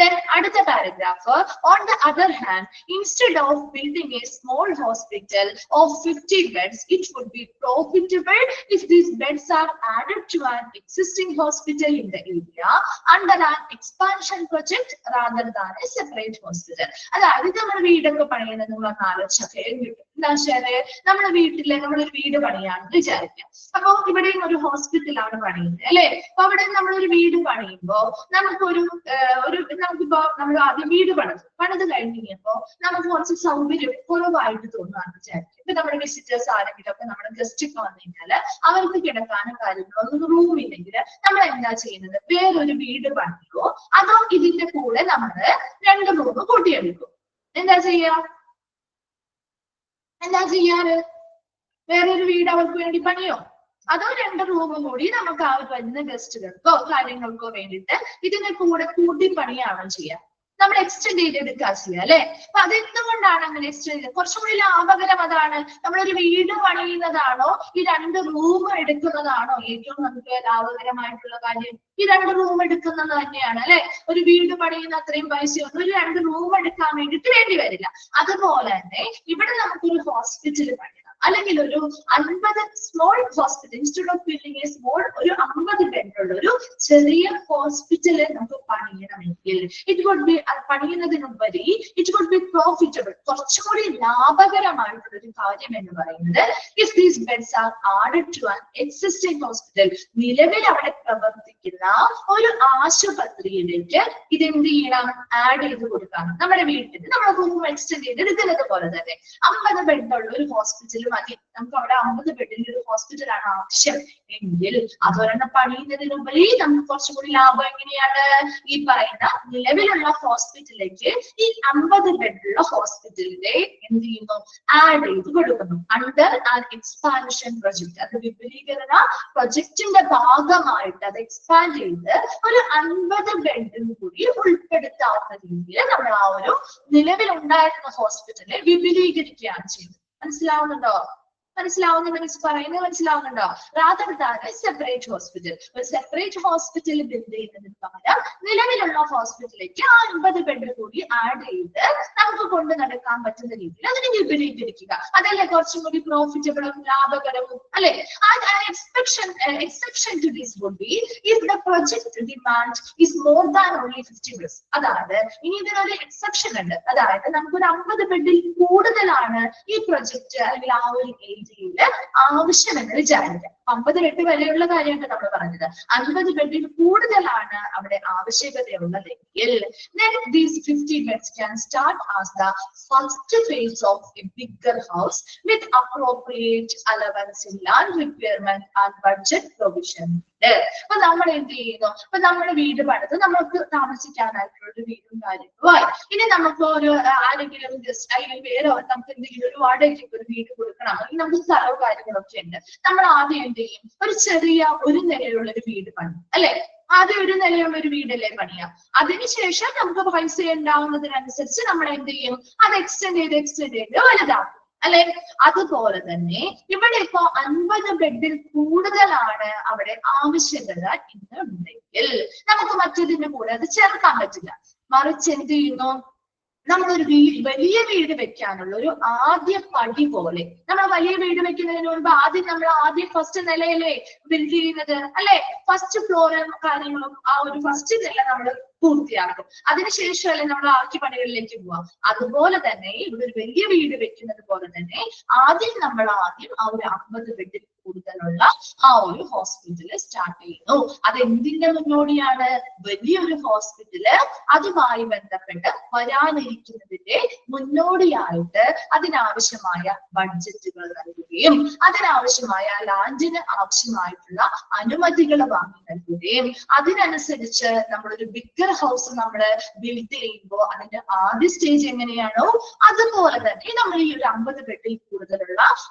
then അടുത്ത paragraph, on the other hand, instead of building a small hospital of 50 beds, it would be profitable if these beds are added to an existing hospital in the area under an expansion project rather than a separate hospital. അതായത് നമ്മുടെ വീടൊക്കെ പണിയുന്നത് നമ്മൾ ആലോചിച്ചൊക്കെ എന്താ വെച്ചാല് നമ്മുടെ വീട്ടിലെ നമ്മളൊരു വീട് പണിയാണെന്ന് വിചാരിക്കാം. അപ്പൊ ഇവിടെയും ഒരു ഹോസ്പിറ്റലാണ് പണിയുന്നത് അല്ലെ. അപ്പൊ അവിടെ നമ്മളൊരു വീട് പണിയുമ്പോ നമുക്കിപ്പോ നമ്മൾ ആദ്യം വീട് പണിത് കഴിഞ്ഞപ്പോ നമുക്ക് കുറച്ച് സൗകര്യം കുറവായിട്ട് തോന്നുകയാണ് വിചാരിക്കും. ഇപ്പൊ നമ്മുടെ വിസിറ്റേഴ്സ് ആരെങ്കിലും ഒക്കെ നമ്മുടെ ഗസ്റ്റ് ഒക്കെ വന്നു കഴിഞ്ഞാല് അവർക്ക് കിടക്കാനും കാര്യങ്ങളോ ഒന്നും റൂം ഇല്ലെങ്കിൽ നമ്മൾ എന്താ ചെയ്യുന്നത്, വേറൊരു വീട് പണിയോ അതോ ഇതിന്റെ കൂടെ നമ്മള് 2 റൂം കൂട്ടിയെടുക്കും. എന്താ ചെയ്യാറ്, വേറൊരു വീട് അവർക്ക് വേണ്ടി പണിയോ അതോ 2 റൂമും കൂടി നമുക്ക് ആ വരുന്ന ഗസ്റ്റുകൾക്കോ കാര്യങ്ങൾക്കോ വേണ്ടിയിട്ട് ഇതിനെ കൂടെ കൂട്ടി പണിയാണോ ചെയ്യാം? നമ്മൾ എക്സ്റ്റെൻഡ് ചെയ്തെടുക്കുക ചെയ്യുക അല്ലെ. അപ്പൊ അതെന്തുകൊണ്ടാണ് അങ്ങനെ എക്സ്റ്റെൻഡ് ചെയ്തത്? കുറച്ചും കൂടി ലാഭകരം അതാണ്. നമ്മളൊരു വീട് പണിയുന്നതാണോ ഈ 2 റൂം എടുക്കുന്നതാണോ ഏറ്റവും നമുക്ക് ലാഭകരമായിട്ടുള്ള കാര്യം? ഈ 2 റൂം എടുക്കുന്നത് തന്നെയാണ് അല്ലെ. ഒരു വീട് പണിയുന്ന അത്രയും പൈസയൊന്നും ഒരു 2 റൂം എടുക്കാൻ വേണ്ടിയിട്ട് വേണ്ടി വരില്ല. അതുപോലെ തന്നെ ഇവിടെ നമുക്കൊരു ഹോസ്പിറ്റൽ പണിയണം അല്ലെങ്കിൽ ഒരു 50 small hospital, institute of building a small ഒരു 50 ബെഡുള്ള ഒരു ചെറിയ ഹോസ്പിറ്റല് നമുക്ക് പണിയണമെങ്കിൽ പണിയുന്നതിനുപരി ഇറ്റ് വുഡ് ബി പ്രോഫിറ്റബിൾ, കുറച്ചുകൂടി ലാഭകരമായിട്ടുള്ള ഒരു കാര്യം എന്ന് പറയുന്നത് if these beds are added to an existing hospital, നിലവിൽ അവിടെ പ്രവർത്തിക്കുന്ന ഒരു ആശുപത്രിയിലേക്ക് ഇതെന്ത് ചെയ്യണം, ആഡ് ചെയ്ത് കൊടുക്കണം. നമ്മുടെ വീട്ടിൽ നമ്മൾ റൂം എക്സ്റ്റെൻഡ് ചെയ്ത് എടുക്കുന്നത് പോലെ തന്നെ 50 ബെഡുള്ള ഒരു ഹോസ്പിറ്റൽ മതി, നമുക്ക് അവിടെ 50 ബെഡിന്റെ ഒരു ഹോസ്പിറ്റലാണ് ആവശ്യം എങ്കിൽ അതൊരെണ്ണം പണിയുന്നതിനുപരി നമുക്ക് കുറച്ചും കൂടി ലാഭം എങ്ങനെയാണ്? ഈ പറയുന്ന നിലവിലുള്ള ഹോസ്പിറ്റലിലേക്ക് ഈ 50 ബെഡുള്ള ഹോസ്പിറ്റലിനെ എന്ത് ചെയ്യുന്നു? ആഡ് ചെയ്ത് കൊടുക്കുന്നു. അണ്ടർ ആൻ എക്സ്പാൻഷൻ പ്രൊജക്ട്, അത് വിപുലീകരണ പ്രൊജക്ടിന്റെ ഭാഗമായിട്ട് അത് എക്സ്പാൻഡ് ചെയ്ത് ഒരു 50 ബെഡും കൂടി ഉൾപ്പെടുത്താവുന്ന രീതിയിൽ നമ്മൾ ആ ഒരു നിലവിലുണ്ടായിരുന്ന ഹോസ്പിറ്റലിനെ വിപുലീകരിക്കുകയാണ് ചെയ്യുന്നത്. മനസ്സിലാവുന്നുണ്ടോ? മനസ്സിലാവുന്നുണ്ടോ? മിസ് പറയുന്നത് മനസ്സിലാവുന്നുണ്ടോ? റാദർ ദാൻ സെപ്പറേറ്റ് ഹോസ്പിറ്റൽ, ഒരു സെപ്പറേറ്റ് ഹോസ്പിറ്റൽ ബിൽഡ് ചെയ്യുന്നതിന് പകരം നിലവിലുള്ള ഹോസ്പിറ്റലിലേക്ക് 50 ബെഡ് കൂടി ആഡ് ചെയ്ത് നമുക്ക് കൊണ്ടു നടക്കാൻ പറ്റുന്ന രീതിയിൽ അതിനെ വിപുലീകരിക്കുക. അതല്ലേ കുറച്ചും കൂടി പ്രോഫിറ്റബിളും ലാഭകരവും അല്ലെ? Exception to this would be if the project demand is more than only 50 beds. അതായത് ഇനി ഇതിനൊരു എക്സെപ്ഷൻ ഉണ്ട്. അതായത് നമുക്കൊരു 50 ബെഡിൽ കൂടുതലാണ് ഈ പ്രൊജക്ട് അല്ലെങ്കിൽ ആ ഒരു ഏരിയയില് ആവശ്യമെന്ന് വിചാരിക്കാം. 50 ബെഡ് വരെയുള്ള കാര്യമാണ് നമ്മൾ പറഞ്ഞത്. 50 ബെഡിൽ കൂടുതലാണ് അവിടെ ആവശ്യകതയുള്ളതെങ്കിൽ then these 50 beds can start as the first phase of a bigger house with appropriate allowance in land requirement and budget provision. അപ്പൊ നമ്മൾ എന്ത് ചെയ്യുന്നു? അപ്പൊ നമ്മുടെ വീട് പണിത് നമുക്ക് താമസിക്കാനായിട്ടുള്ള ഒരു വീടും കാര്യങ്ങളുമായി ഇനി നമുക്ക് ഒരു ആരെങ്കിലും ജസ്റ്റ് അല്ലെങ്കിൽ വേറെ നമുക്ക് എന്തെങ്കിലും ഒരു വാടകയ്ക്ക് ഒരു വീട് കൊടുക്കണം, അല്ലെങ്കിൽ നമുക്ക് സ്ഥലവും കാര്യങ്ങളൊക്കെ ഉണ്ട്. നമ്മൾ ആദ്യം എന്ത് ചെയ്യും? ഒരു ചെറിയ ഒരു നിലയുള്ള ഒരു വീട് പണി അല്ലെ? ആദ്യം ഒരു നിലയുള്ള ഒരു വീടല്ലേ പണിയാം. അതിനുശേഷം നമുക്ക് പൈസ ഉണ്ടാവുന്നതിനനുസരിച്ച് നമ്മൾ എന്ത് ചെയ്യും? അത് എക്സ്റ്റെൻഡ് ചെയ്ത് വലുതാക്കും അല്ലെ? അതുപോലെ തന്നെ ഇവിടെ ഇപ്പോ 50 ബെഡിൽ കൂടുതലാണ് അവിടെ ആവശ്യകത എന്നുണ്ടെങ്കിൽ നമുക്ക് മറ്റൊന്നിന്റെ കൂടെ അത് ചേർക്കാൻ പറ്റില്ല. മറിച്ച് എന്ത് ചെയ്യുന്നു? നമ്മളൊരു വലിയ വീട് വെക്കാനുള്ള ഒരു ആദ്യ പടി പോലെ, നമ്മൾ വലിയ വീട് വെക്കുന്നതിന് മുൻപ് ആദ്യം ഫസ്റ്റ് നിലയിലെ ബിൽഡ് ചെയ്യുന്നത് അല്ലെ? ഫസ്റ്റ് ഫ്ലോറും കാര്യങ്ങളും ആ ഒരു ഫസ്റ്റ് നില നമ്മൾ പൂർത്തിയാക്കും. അതിനുശേഷമല്ലേ നമ്മൾ ബാക്കി പണികളിലേക്ക് പോവാം. അതുപോലെ തന്നെ ഇവിടെ ഒരു വലിയ വീട് വെക്കുന്നത് പോലെ തന്നെ നമ്മൾ ആദ്യം ആ ഒരു 50 ബെഡിൽ കൂടുതലുള്ള ആ ഒരു ഹോസ്പിറ്റല് സ്റ്റാർട്ട് ചെയ്യുന്നു. അതെന്തിന്റെ മുന്നോടിയാണ്? വലിയൊരു ഹോസ്പിറ്റല് അതുമായി ബന്ധപ്പെട്ട് വരാനിരിക്കുന്നതിന്റെ മുന്നോടിയായിട്ട് അതിനാവശ്യമായ ബഡ്ജറ്റുകൾ നൽകുകയും അതിനാവശ്യമായ ലാൻഡിന് ആവശ്യമായിട്ടുള്ള അനുമതികൾ വാങ്ങി നൽകുകയും അതിനനുസരിച്ച് നമ്മളൊരു ബിഗർ ഹൗസ് നമ്മൾ ബിൽഡ് ചെയ്യുമ്പോൾ അതിന്റെ ആദ്യ സ്റ്റേജ് എങ്ങനെയാണോ അതുപോലെ തന്നെ നമ്മൾ ഈ ഒരു 50 ബെഡിൽ കൂടുതലുള്ള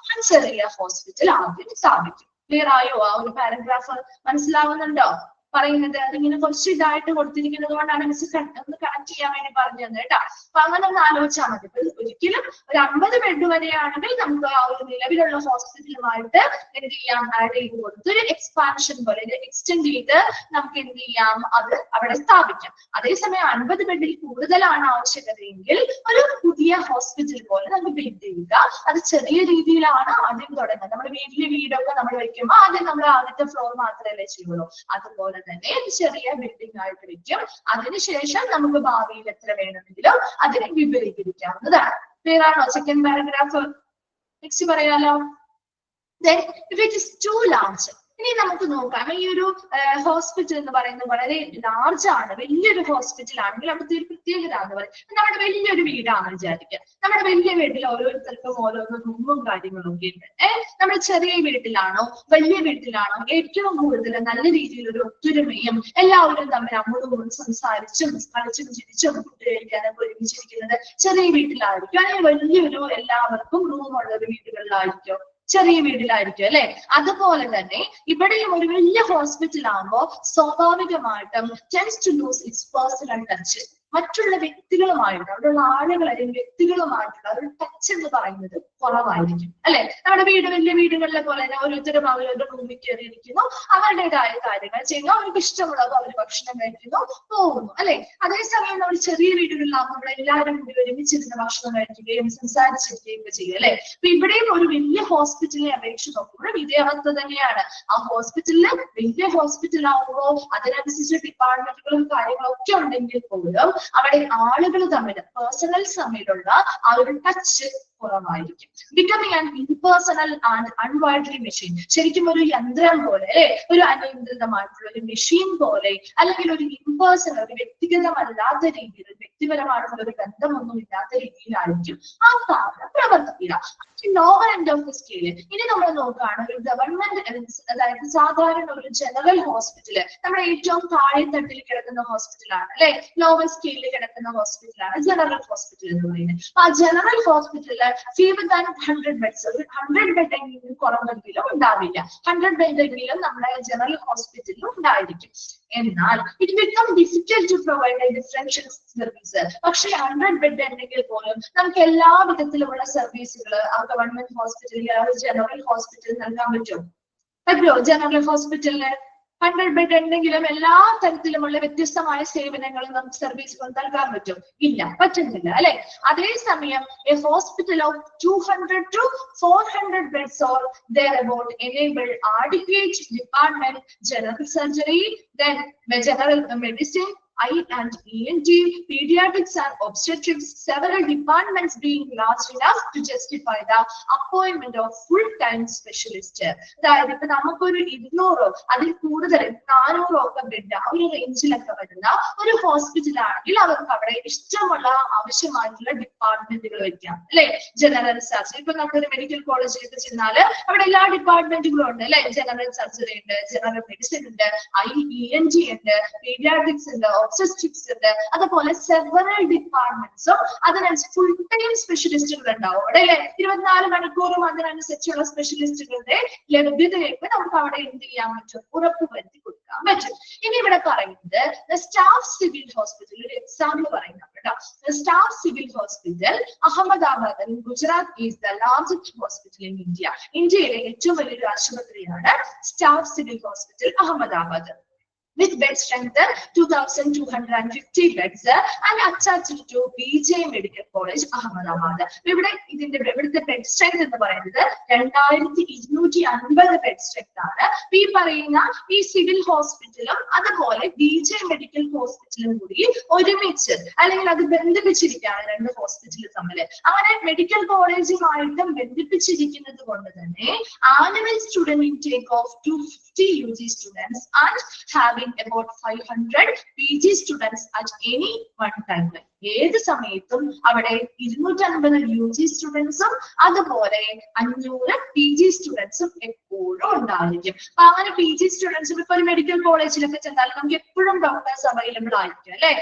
ചെറിയ ഹോസ്പിറ്റൽ ആദ്യം സ്ഥാപിക്കും. ക്ലിയർ ആയോ? ആ ഒരു പാരഗ്രാഫ് മനസ്സിലാവുന്നുണ്ടോ? പറയുന്നത് അതിങ്ങനെ കുറച്ച് ഇതായിട്ട് കൊടുത്തിരിക്കുന്നത് കൊണ്ടാണ് മിസ് ഒന്ന് കണക്ട് ചെയ്യാൻ വേണ്ടി പറഞ്ഞു തന്നെ കേട്ടോ. അപ്പൊ അങ്ങനെ ഒന്ന് ആലോചിച്ചാൽ മതി. ഒരിക്കലും ഒരു 50 ബെഡ് വരെയാണെങ്കിൽ നമുക്ക് ആ ഒരു നിലവിലുള്ള ഹോസ്പിറ്റലുമായിട്ട് എന്ത് ചെയ്യാം? ആഡ് ചെയ്ത് കൊടുത്ത് ഒരു എക്സ്പാൻഷൻ പോലെ എക്സ്റ്റെൻഡ് ചെയ്ത് നമുക്ക് എന്ത് ചെയ്യാം? അത് അവിടെ സ്ഥാപിക്കാം. അതേസമയം 50 ബെഡിൽ കൂടുതലാണ് ആവശ്യകതയെങ്കിൽ ഒരു പുതിയ ഹോസ്പിറ്റൽ പോലെ നമുക്ക് ബിൽഡ് ചെയ്യുക. അത് ചെറിയ രീതിയിലാണ് ആദ്യം തുടങ്ങുന്നത്. നമ്മുടെ വീട്ടിലെ വീടൊക്കെ നമ്മൾ വെക്കുമ്പോൾ ആദ്യം നമ്മൾ ആദ്യത്തെ ഫ്ലോർ മാത്രമല്ലേ ചെയ്യുള്ളൂ. അതുപോലെ തന്നെ ചെറിയ ബിൽഡിംഗ് ആയിട്ട് വെക്കും. അതിനുശേഷം നമുക്ക് ഭാവിയിൽ എത്ര വേണമെങ്കിലും അതിനെ വിപുലീകരിക്കാവുന്നതാണ്. ക്ലിയർ ആണോ? സെക്കൻഡ് പാരഗ്രാഫ് നെക്സ്റ്റ് പറയാലോ. Then if it is too large, ഇനി നമുക്ക് നോക്കാം. ഈ ഒരു ഹോസ്പിറ്റൽ എന്ന് പറയുന്നത് വളരെ ലാർജ് ആണ്, വലിയൊരു ഹോസ്പിറ്റൽ ആണെങ്കിൽ അവിടുത്തെ ഒരു പ്രത്യേകത എന്ന് പറയും, നമ്മുടെ വലിയൊരു വീടാണെന്ന് വിചാരിക്കുക. നമ്മുടെ വലിയ വീട്ടിൽ ഓരോരുത്തർക്കും ഓരോരോ റൂമും കാര്യങ്ങളും ഒക്കെ ഉണ്ട്. നമ്മുടെ ചെറിയ വീട്ടിലാണോ വലിയ വീട്ടിലാണോ ഏറ്റവും കൂടുതൽ നല്ല രീതിയിൽ ഒരു ഒത്തൊരുമയും എല്ലാവരും തമ്മിൽ അങ്ങോട്ടും സംസാരിച്ചും കളിച്ചും ചിരിച്ചും ഫുഡ് കഴിക്കാനൊക്കെ ഒരുമിച്ചിരിക്കുന്നത് ചെറിയ വീട്ടിലായിരിക്കും, അല്ലെങ്കിൽ വലിയൊരു എല്ലാവർക്കും റൂമുള്ള ഒരു വീടുകളിലായിരിക്കും, ചെറിയ വീട്ടിലായിരിക്കും അല്ലെ? അതുപോലെ തന്നെ ഇവിടെയും ഒരു വലിയ ഹോസ്പിറ്റൽ ആകുമ്പോൾ സ്വാഭാവികമായിട്ടും tends to lose its personal touch. മറ്റുള്ള വ്യക്തികളുമായിട്ട് അവിടെയുള്ള ആളുകൾ അല്ലെങ്കിൽ വ്യക്തികളുമായിട്ടുള്ള ഒരു ടച്ച് എന്ന് പറയുന്നത് കുറവായിരിക്കും അല്ലെ? നമ്മുടെ വലിയ വീടുകളിലെ പോലെ തന്നെ ഓരോരുത്തരും അവരുടെ റൂമിൽ കയറിയിരിക്കുന്നു, അവരുടേതായ കാര്യങ്ങൾ ചെയ്യുന്നു, അവർക്ക് ഇഷ്ടമുള്ളത് അവർ ഭക്ഷണം കഴിക്കുന്നു, പോകുന്നു അല്ലെ? അതേസമയം നമ്മൾ ചെറിയ വീടുകളിലാകുമ്പോൾ നമ്മൾ എല്ലാവരും കൂടി ഒരുമിച്ചിരുന്ന് ഭക്ഷണം കഴിക്കുകയും സംസാരിച്ചിരിക്കുകയും ഒക്കെ ചെയ്യും അല്ലെ? അപ്പൊ ഇവിടെയും ഒരു വലിയ ഹോസ്പിറ്റലിനെ അപേക്ഷിച്ച് നോക്കുമ്പോഴും ഇതേ അവസ്ഥ തന്നെയാണ്. ആ ഹോസ്പിറ്റലില് വലിയ ഹോസ്പിറ്റൽ ആകുമ്പോൾ അതിനനുസരിച്ച് ഡിപ്പാർട്ട്മെന്റുകളും കാര്യങ്ങളും ഒക്കെ ഉണ്ടെങ്കിൽ പോലും അവിടെ ആളുകൾ തമ്മിൽ പേഴ്സണൽ തമ്മിലുള്ള ആ ഒരു ടച്ച് കുറവായിരിക്കും. ബിക്കമിങ് ആൻ ഇംപേഴ്സണൽ ആൻഡ് അൺവൈഡ്ലി മെഷീൻ. ശരിക്കും ഒരു യന്ത്രം പോലെ അല്ലെ? ഒരു അനിയന്ത്രിതമായിട്ടുള്ള ഒരു മെഷീൻ പോലെ, അല്ലെങ്കിൽ ഒരു ഇംപേഴ്സണൽ ഒരു വ്യക്തിഗതമല്ലാത്ത രീതിയിൽ വ്യക്തിപരമായിട്ടുള്ള ഒരു ബന്ധമൊന്നും ഇല്ലാത്ത രീതിയിലായിരിക്കും ആ സ്ഥാപനം പ്രവർത്തിക്കുക. Lower end of the scale. ഇനി നമ്മൾ നോക്കുകയാണ് ഒരു ഗവൺമെന്റ്, അതായത് സാധാരണ ഒരു ജനറൽ ഹോസ്പിറ്റല്, നമ്മുടെ ഏറ്റവും താഴെ തട്ടിൽ കിടക്കുന്ന ഹോസ്പിറ്റലാണ് അല്ലെ, ലോവർ സ്കെയിലിൽ കിടക്കുന്ന ഹോസ്പിറ്റലാണ് ജനറൽ ഹോസ്പിറ്റൽ എന്ന് പറയുന്നത്. ആ ജനറൽ ഹോസ്പിറ്റലിൽ ഫീവർ ദാൻ 100 ബെഡ്സ്, ഒരു 100 ബെഡ് എങ്കിലും കുറവെങ്കിലും ഉണ്ടാവില്ല. 100 ബെഡ് എങ്കിലും നമ്മുടെ ജനറൽ ഹോസ്പിറ്റലിൽ ഉണ്ടായിരിക്കും. എന്നാൽ it become difficult to provide a differential service. പക്ഷേ 100 ബെഡ് ഉണ്ടെങ്കിൽ പോലും നമുക്ക് എല്ലാ വിധത്തിലുമുള്ള സർവീസുകൾ ആ ഗവൺമെന്റ് ഹോസ്പിറ്റലിൽ, ജനറൽ ഹോസ്പിറ്റലിൽ നൽകാൻ പറ്റുമോ? ജനറൽ ഹോസ്പിറ്റലിന് 100 ബെഡ് ഉണ്ടെങ്കിലും എല്ലാ തരത്തിലുമുള്ള വ്യത്യസ്തമായ സേവനങ്ങളും നമുക്ക് സർവീസുകൾ നൽകാൻ പറ്റും? ഇല്ല, പറ്റുന്നില്ല അല്ലെ. അതേസമയം A hospital of 200 to 400 beds or thereabout enable adequate department, general surgery, then general medicine, eye and ENT, pediatrics and obstetrics, several departments being large enough to justify the appointment of full-time specialist. അതായത് ഇപ്പൊ നമുക്കൊരു 200 അതിൽ കൂടുതൽ 400 ഒക്കെ bed ആ ഒരു റേഞ്ചിലൊക്കെ വരുന്ന ഒരു ഹോസ്പിറ്റൽ ആണെങ്കിൽ അവർക്ക് അവിടെ ഇഷ്ടമുള്ള ആവശ്യമായിട്ടുള്ള ഡിപ്പാർട്ട്മെന്റുകൾ വെക്കാം അല്ലെ. ജനറൽ സർജറി, ഇപ്പൊ നമ്മളൊരു മെഡിക്കൽ കോളേജിലേക്ക് ചെന്നാല് അവിടെ എല്ലാ ഡിപ്പാർട്ട്മെന്റുകളും ഉണ്ട് അല്ലെ. ജനറൽ സർജറി ഉണ്ട്, ജനറൽ മെഡിസിൻ ഉണ്ട്, ENT ഉണ്ട്, പീഡിയാട്രിക്സ് ഉണ്ട്, obstetrics ഉണ്ട്, അതുപോലെ സെവറൽ ഡിപ്പാർട്ട്മെന്റ്സും അതിനനുസരിച്ച് ഫുൾ ടൈം സ്പെഷ്യലിസ്റ്റുകൾ ഉണ്ടാവും അവിടെ അല്ലെ. 24 മണിക്കൂറും അതിനനുസരിച്ചുള്ള സ്പെഷ്യലിസ്റ്റുകളുടെ ലഭ്യതയൊക്കെ നമുക്ക് അവിടെ എന്ത് ചെയ്യാൻ പറ്റും? ഉറപ്പുവരുത്തി കൊടുക്കാൻ പറ്റും. ഇനി ഇവിടെ പറയുന്നത് സ്റ്റാഫ് സിവിൽ ഹോസ്പിറ്റൽ, ഒരു എക്സാമ്പിൾ പറയുന്നത് കേട്ടോ. Staff civil hospital Ahmedabad in Gujarat is the largest hospital in India. ഇന്ത്യയിലെ ഏറ്റവും വലിയൊരു ആശുപത്രിയാണ് staff civil hospital Ahmedabad. With bed strength 2250 beds and attached to BJ Medical College Ahmedabad. ഇവിടെ ഇവിടുത്തെ ബെഡ് സ്ട്രെങ്ത് എന്ന് പറയുന്നത് 2250 ബെഡ് സ്ട്രെങ്ത് ആണ്. ഈ പറയുന്ന ഈ സിവിൽ ഹോസ്പിറ്റലും അതുപോലെ BJ മെഡിക്കൽ ഹോസ്പിറ്റലും കൂടി ഒരുമിച്ച് അല്ലെങ്കിൽ അത് ബന്ധിപ്പിച്ചിരിക്കുകയാണ് രണ്ട് ഹോസ്പിറ്റൽ തമ്മിൽ. അങ്ങനെ മെഡിക്കൽ കോളേജുമായിട്ടും ബന്ധിപ്പിച്ചിരിക്കുന്നത് കൊണ്ട് തന്നെ annual student intake of 250 UG students and having about 500 PG students at any one time. ഏത് സമയത്തും അവിടെ 250 UG സ്റ്റുഡൻസും അതുപോലെ 500 PG സ്റ്റുഡൻസും എപ്പോഴും ഉണ്ടായിരിക്കും. അപ്പൊ അങ്ങനെ PG സ്റ്റുഡൻസും ഇപ്പൊ ഒരു മെഡിക്കൽ കോളേജിലൊക്കെ ചെന്നാൽ നമുക്ക് എപ്പോഴും ഡോക്ടേഴ്സ് അവൈലബിൾ ആയിരിക്കും അല്ലെ.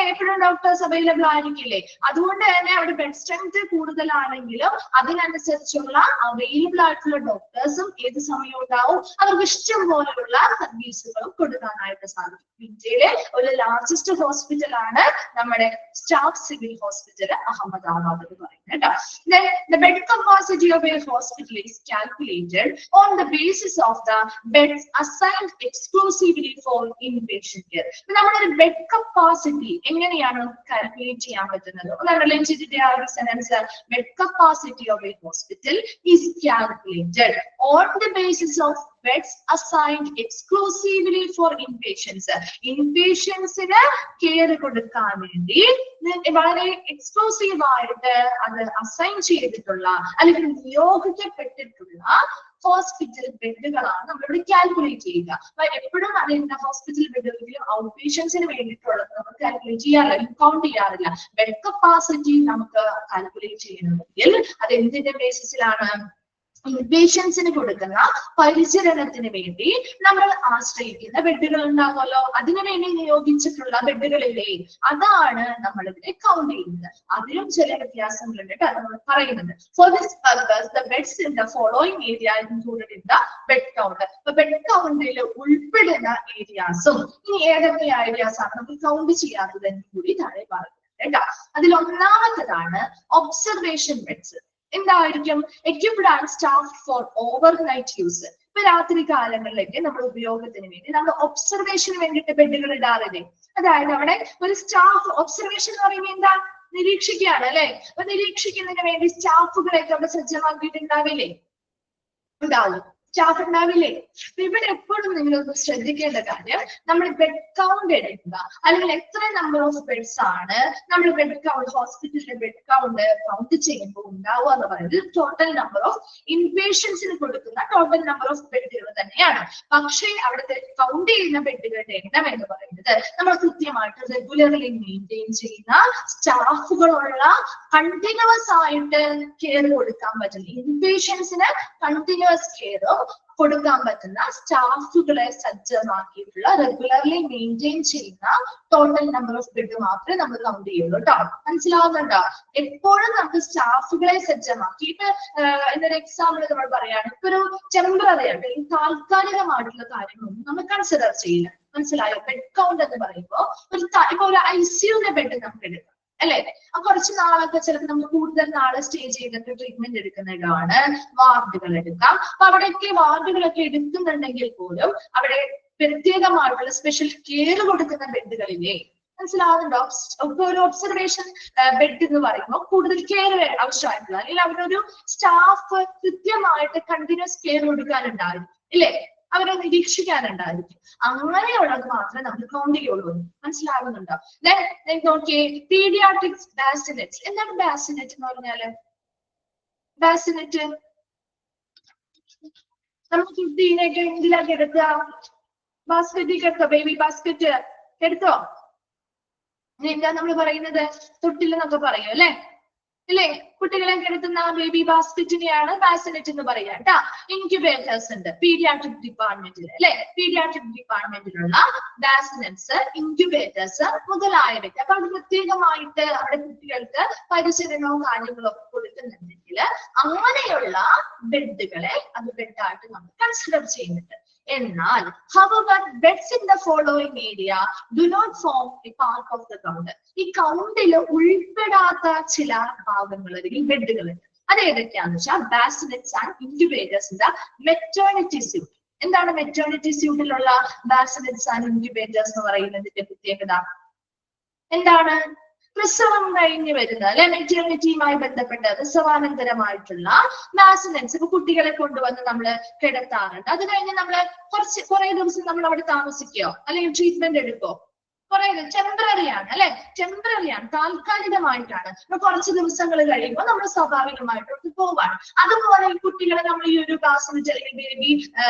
എപ്പോഴും ഡോക്ടേഴ്സ് അവൈലബിൾ ആയിരിക്കില്ലേ? അതുകൊണ്ട് തന്നെ അവിടെ ബെഡ് സ്ട്രെങ്ത് കൂടുതലാണെങ്കിലും അതിനനുസരിച്ചുള്ള അവൈലബിൾ ആയിട്ടുള്ള ഡോക്ടേഴ്സും ഏത് സമയവും ഉണ്ടാവും. അവർക്ക് ഇഷ്ടം പോലെയുള്ള സർവീസുകളും കൊടുക്കാനായിട്ട് സാധിക്കും. ഇന്ത്യയിലെ ഒരു ലാർജസ്റ്റ് ഹോസ്പിറ്റൽ ആണ് നമ്മുടെ സ്റ്റാഫ് സിവിൽ ഹോസ്പിറ്റൽ അഹമ്മദാബാദ് എന്ന് പറയുന്നത് കേട്ടോ. Then the bed capacity of a hospital is calculated on the basis of the beds assigned exclusively for inpatient care. നമ്മളൊരു ബെഡ് കപ്പാസിറ്റി എങ്ങനെയാണ് കാൽക്കുലേറ്റ് ചെയ്യാൻ പറ്റുന്നത്? Bed capacity of a hospital is calculated on the basis of beds assigned exclusively for inpatients. ഇൻപേഷ്യൻസിന് care കൊടുക്കാൻ വേണ്ടി വളരെ exclusive ആയിട്ട് അത് അസൈൻ ചെയ്തിട്ടുള്ള അല്ലെങ്കിൽ നിയോഗിക്കപ്പെട്ടിട്ടുള്ള ഹോസ്പിറ്റൽ ബെഡുകളാണ് നമ്മളിവിടെ കാൽക്കുലേറ്റ് ചെയ്യുക. അപ്പൊ എപ്പോഴും അറിയുന്ന ഹോസ്പിറ്റൽ ബെഡുകളിലും ഔട്ട് പേഷ്യൻസിന് വേണ്ടിയിട്ടുള്ളത് നമ്മൾ കാൽക്കുലേറ്റ് ചെയ്യാറില്ല, കൗണ്ട് ചെയ്യാറില്ല. ബെഡ് കപ്പാസിറ്റി നമുക്ക് കാൽക്കുലേറ്റ് ചെയ്യണമെങ്കിൽ അത് എന്തിന്റെ ബേസിസിലാണ്? ഇൻപേഷ്യൻസിന് കൊടുക്കുന്ന പരിചരണത്തിന് വേണ്ടി നമ്മൾ ആശ്രയിക്കുന്ന ബെഡുകൾ ഉണ്ടാകുമല്ലോ, അതിനുവേണ്ടി നിയോഗിച്ചിട്ടുള്ള ബെഡുകളില്ലേ, അതാണ് നമ്മൾ ഇതിനെ കൗണ്ട് ചെയ്യുന്നത്. അതിലും ചില വ്യത്യാസങ്ങളുണ്ട് കേട്ടോ നമ്മൾ പറയുന്നത്. For this purpose the beds in the following area included in the bed count. അപ്പൊ ബെഡ് കൗണ്ടിൽ ഉൾപ്പെടുന്ന ഏരിയാസും ഇനി ഏതൊക്കെ ഏരിയാസ് ആണ് നമുക്ക് കൗണ്ട് ചെയ്യാത്തതെന്ന് കൂടി താഴെ പറയുന്നുണ്ട് കേട്ടോ. അതിൽ ഒന്നാമത്തതാണ് ഒബ്സർവേഷൻ ബെഡ്സ്. എന്തായിരിക്കും? Equipped and staffed for overnight use. ഇപ്പൊ രാത്രി കാലങ്ങളിലേക്ക് നമ്മൾ ഉപയോഗത്തിന് വേണ്ടി നമ്മൾ ഒബ്സർവേഷന് വേണ്ടിയിട്ട് ബെഡുകൾ ഇടാറില്ലേ? അതായത് അവിടെ ഒരു സ്റ്റാഫ്, ഒബ്സർവേഷൻ എന്ന് പറയുമ്പോൾ എന്താ? നിരീക്ഷിക്കുകയാണ് അല്ലെ. അപ്പൊ നിരീക്ഷിക്കുന്നതിന് വേണ്ടി സ്റ്റാഫുകളെയൊക്കെ അവിടെ സജ്ജമാക്കിയിട്ടുണ്ടാവില്ലേ? ഉണ്ടാവും. സ്റ്റാഫ് ഉണ്ടാവില്ലേ? ഇവിടെ എപ്പോഴും നിങ്ങളൊന്ന് ശ്രദ്ധിക്കേണ്ട കാര്യം, നമ്മൾ ബെഡ് കൗണ്ട് എടുക്കുക, അല്ലെങ്കിൽ എത്ര നമ്പർ ഓഫ് ബെഡ്സ് ആണ് നമ്മൾ ബെഡ് കൗണ്ട്, ഹോസ്പിറ്റലിലെ ബെഡ് കൗണ്ട് ചെയ്യുമ്പോൾ ഉണ്ടാവുക എന്ന് പറയുന്നത് ടോട്ടൽ നമ്പർ ഓഫ് ഇൻപേഷ്യൻസിന് കൊടുക്കുന്ന ടോട്ടൽ നമ്പർ ഓഫ് ബെഡുകൾ തന്നെയാണ്. പക്ഷേ അവിടുത്തെ കൗണ്ട് ചെയ്യുന്ന ബെഡുകളുടെ എണ്ണം എന്ന് പറയുന്നത് നമ്മൾ കൃത്യമായിട്ട് റെഗുലർലി മെയിൻറ്റെയിൻ ചെയ്യുന്ന സ്റ്റാഫുകളുള്ള, കണ്ടിന്യൂസ് ആയിട്ട് കെയർ കൊടുക്കാൻ പറ്റുന്ന, ഇൻപേഷ്യൻസിന് കണ്ടിന്യൂസ് കെയറും കൊടുക്കാൻ പറ്റുന്ന സ്റ്റാഫുകളെ സജ്ജമാക്കിയിട്ടുള്ള, റെഗുലർലി മെയിൻറ്റെയിൻ ചെയ്യുന്ന ടോട്ടൽ നമ്പർ ഓഫ് ബെഡ് മാത്രമേ നമ്മൾ കൗണ്ട് ചെയ്യുള്ളൂ കേട്ടോ. മനസ്സിലാവുന്നുണ്ടോ? എപ്പോഴും നമുക്ക് സ്റ്റാഫുകളെ സജ്ജമാക്കി, ഇപ്പൊ എന്നൊരു എക്സാമ്പിൾ നമ്മൾ പറയാണ്, ഇപ്പൊ ഒരു ടെമ്പററി ആയിട്ട് ഈ താൽക്കാലികമായിട്ടുള്ള കാര്യങ്ങളൊന്നും നമ്മൾ കൺസിഡർ ചെയ്യില്ല. മനസ്സിലായോ? ബെഡ് കൗണ്ട് എന്ന് പറയുമ്പോൾ ഇപ്പൊ ഒരു ICUവിന്റെ ബെഡ് നമുക്ക് എടുക്കാം അല്ലെ? കുറച്ച് നാളൊക്കെ ചിലപ്പോൾ നമ്മൾ കൂടുതൽ നാള് സ്റ്റേ ചെയ്തിട്ട് ട്രീറ്റ്മെന്റ് എടുക്കുന്നതാണ് വാർഡുകൾ എടുക്കാം. അപ്പൊ അവിടെയൊക്കെ വാർഡുകളൊക്കെ എടുക്കുന്നുണ്ടെങ്കിൽ പോലും അവിടെ പ്രത്യേകമായിട്ടുള്ള സ്പെഷ്യൽ കെയർ കൊടുക്കുന്ന ബെഡുകളില്ലേ? മനസ്സിലാവുന്നുണ്ടോ? ഒരു ഒബ്സർവേഷൻ ബെഡ് എന്ന് പറയുമ്പോൾ കൂടുതൽ കെയർ ആവശ്യമായിട്ടുള്ള, അല്ലെങ്കിൽ അവിടെ ഒരു സ്റ്റാഫ് കൃത്യമായിട്ട് കണ്ടിന്യൂസ് കെയർ കൊടുക്കാനുണ്ടാവും ഇല്ലേ? അവരെ നിരീക്ഷിക്കാനുണ്ടായിരിക്കും. അങ്ങനെയുള്ളത് മാത്രമേ നമ്മൾ കൗണ്ട് ചെയ്യുള്ളൂ. മനസ്സിലാവുന്നുണ്ടോ? നോക്കിയേ, പീഡിയാട്രിക്സ് ബാസിനെറ്റ്. എന്താണ് ബാസിനെറ്റ് എന്ന് പറഞ്ഞാല്? ബാസിനെറ്റ് നമുക്ക് കുട്ടീനെയൊക്കെ എന്തിലൊക്കെ എടുക്കുക? ബാസ്കറ്റിൽ എടുത്തോ? ബേബി ബാസ്കറ്റ് എടുത്തോ? എന്താ നമ്മൾ പറയുന്നത്? തൊട്ടിലെന്നൊക്കെ പറയും അല്ലെ? ഇല്ലേ? കുട്ടികളെ കിടത്തുന്ന ബേബി ബാസ്കറ്റിനെയാണ് ബാസിനെറ്റ് എന്ന് പറയാ കേട്ടാ. ഇൻക്യുബേറ്റേഴ്സ് ഉണ്ട് പീഡിയാട്രിക് ഡിപ്പാർട്ട്മെന്റിൽ അല്ലെ? പീഡിയാട്രിക് ഡിപ്പാർട്ട്മെന്റിലുള്ള ബാസിനെറ്റ്സ്, ഇൻക്യുബേറ്റേഴ്സ് മുതലായവയ്ക്ക് അപ്പൊ അത് പ്രത്യേകമായിട്ട് അവിടെ കുട്ടികൾക്ക് പരിചരണവും കാര്യങ്ങളും ഒക്കെ കൊടുക്കുന്നുണ്ടെങ്കിൽ അങ്ങനെയുള്ള ബെഡുകളെ അത് ബെഡായിട്ട് നമ്മൾ കൺസിഡർ ചെയ്യുന്നുണ്ട്. എന്നാൽ however beds in the following area do not form a part of the count. ഈ കൗണ്ടിൽ ഉൾപ്പെടാത്ത ചില ഭാഗങ്ങൾ അല്ലെങ്കിൽ ബെഡുകൾ ഉണ്ട്. അത് ഏതൊക്കെയാണെന്ന് വെച്ചാൽ bassinets and incubators in the maternity suite. എന്താണ് മെറ്റേണിറ്റി സ്യൂട്ടിലുള്ള ബാസിനെറ്റ്സ് ആൻഡ് ഇൻക്യുബേറ്റേഴ്സ് എന്ന് പറയുന്നതിന്റെ പ്രത്യേകത എന്താണ്? പ്രസവം കഴിഞ്ഞ് വരുന്ന അല്ലെ, മെറ്റേണിറ്റിയുമായി ബന്ധപ്പെട്ട പ്രസവാനന്തരമായിട്ടുള്ള ബാസിനെറ്റ്സ്. ഇപ്പൊ കുട്ടികളെ കൊണ്ടുവന്ന് നമ്മൾ കിടത്താറുണ്ട്. അത് കഴിഞ്ഞ് നമ്മള് കുറെ ദിവസം നമ്മൾ അവിടെ താമസിക്കോ അല്ലെങ്കിൽ ട്രീറ്റ്മെന്റ് എടുക്കോ? കുറെ ടെമ്പററിയാണ് അല്ലെ? ടെമ്പററിയാണ്, താൽക്കാലികമായിട്ടാണ്. അപ്പൊ കുറച്ച് ദിവസങ്ങൾ കഴിയുമ്പോൾ നമ്മൾ സ്വാഭാവികമായിട്ട് പോവാണ്. അതുപോലെ ഈ കുട്ടികളെ നമ്മൾ ഈ ഒരു ബാസ്കറ്റ് അല്ലെങ്കിൽ ബേബി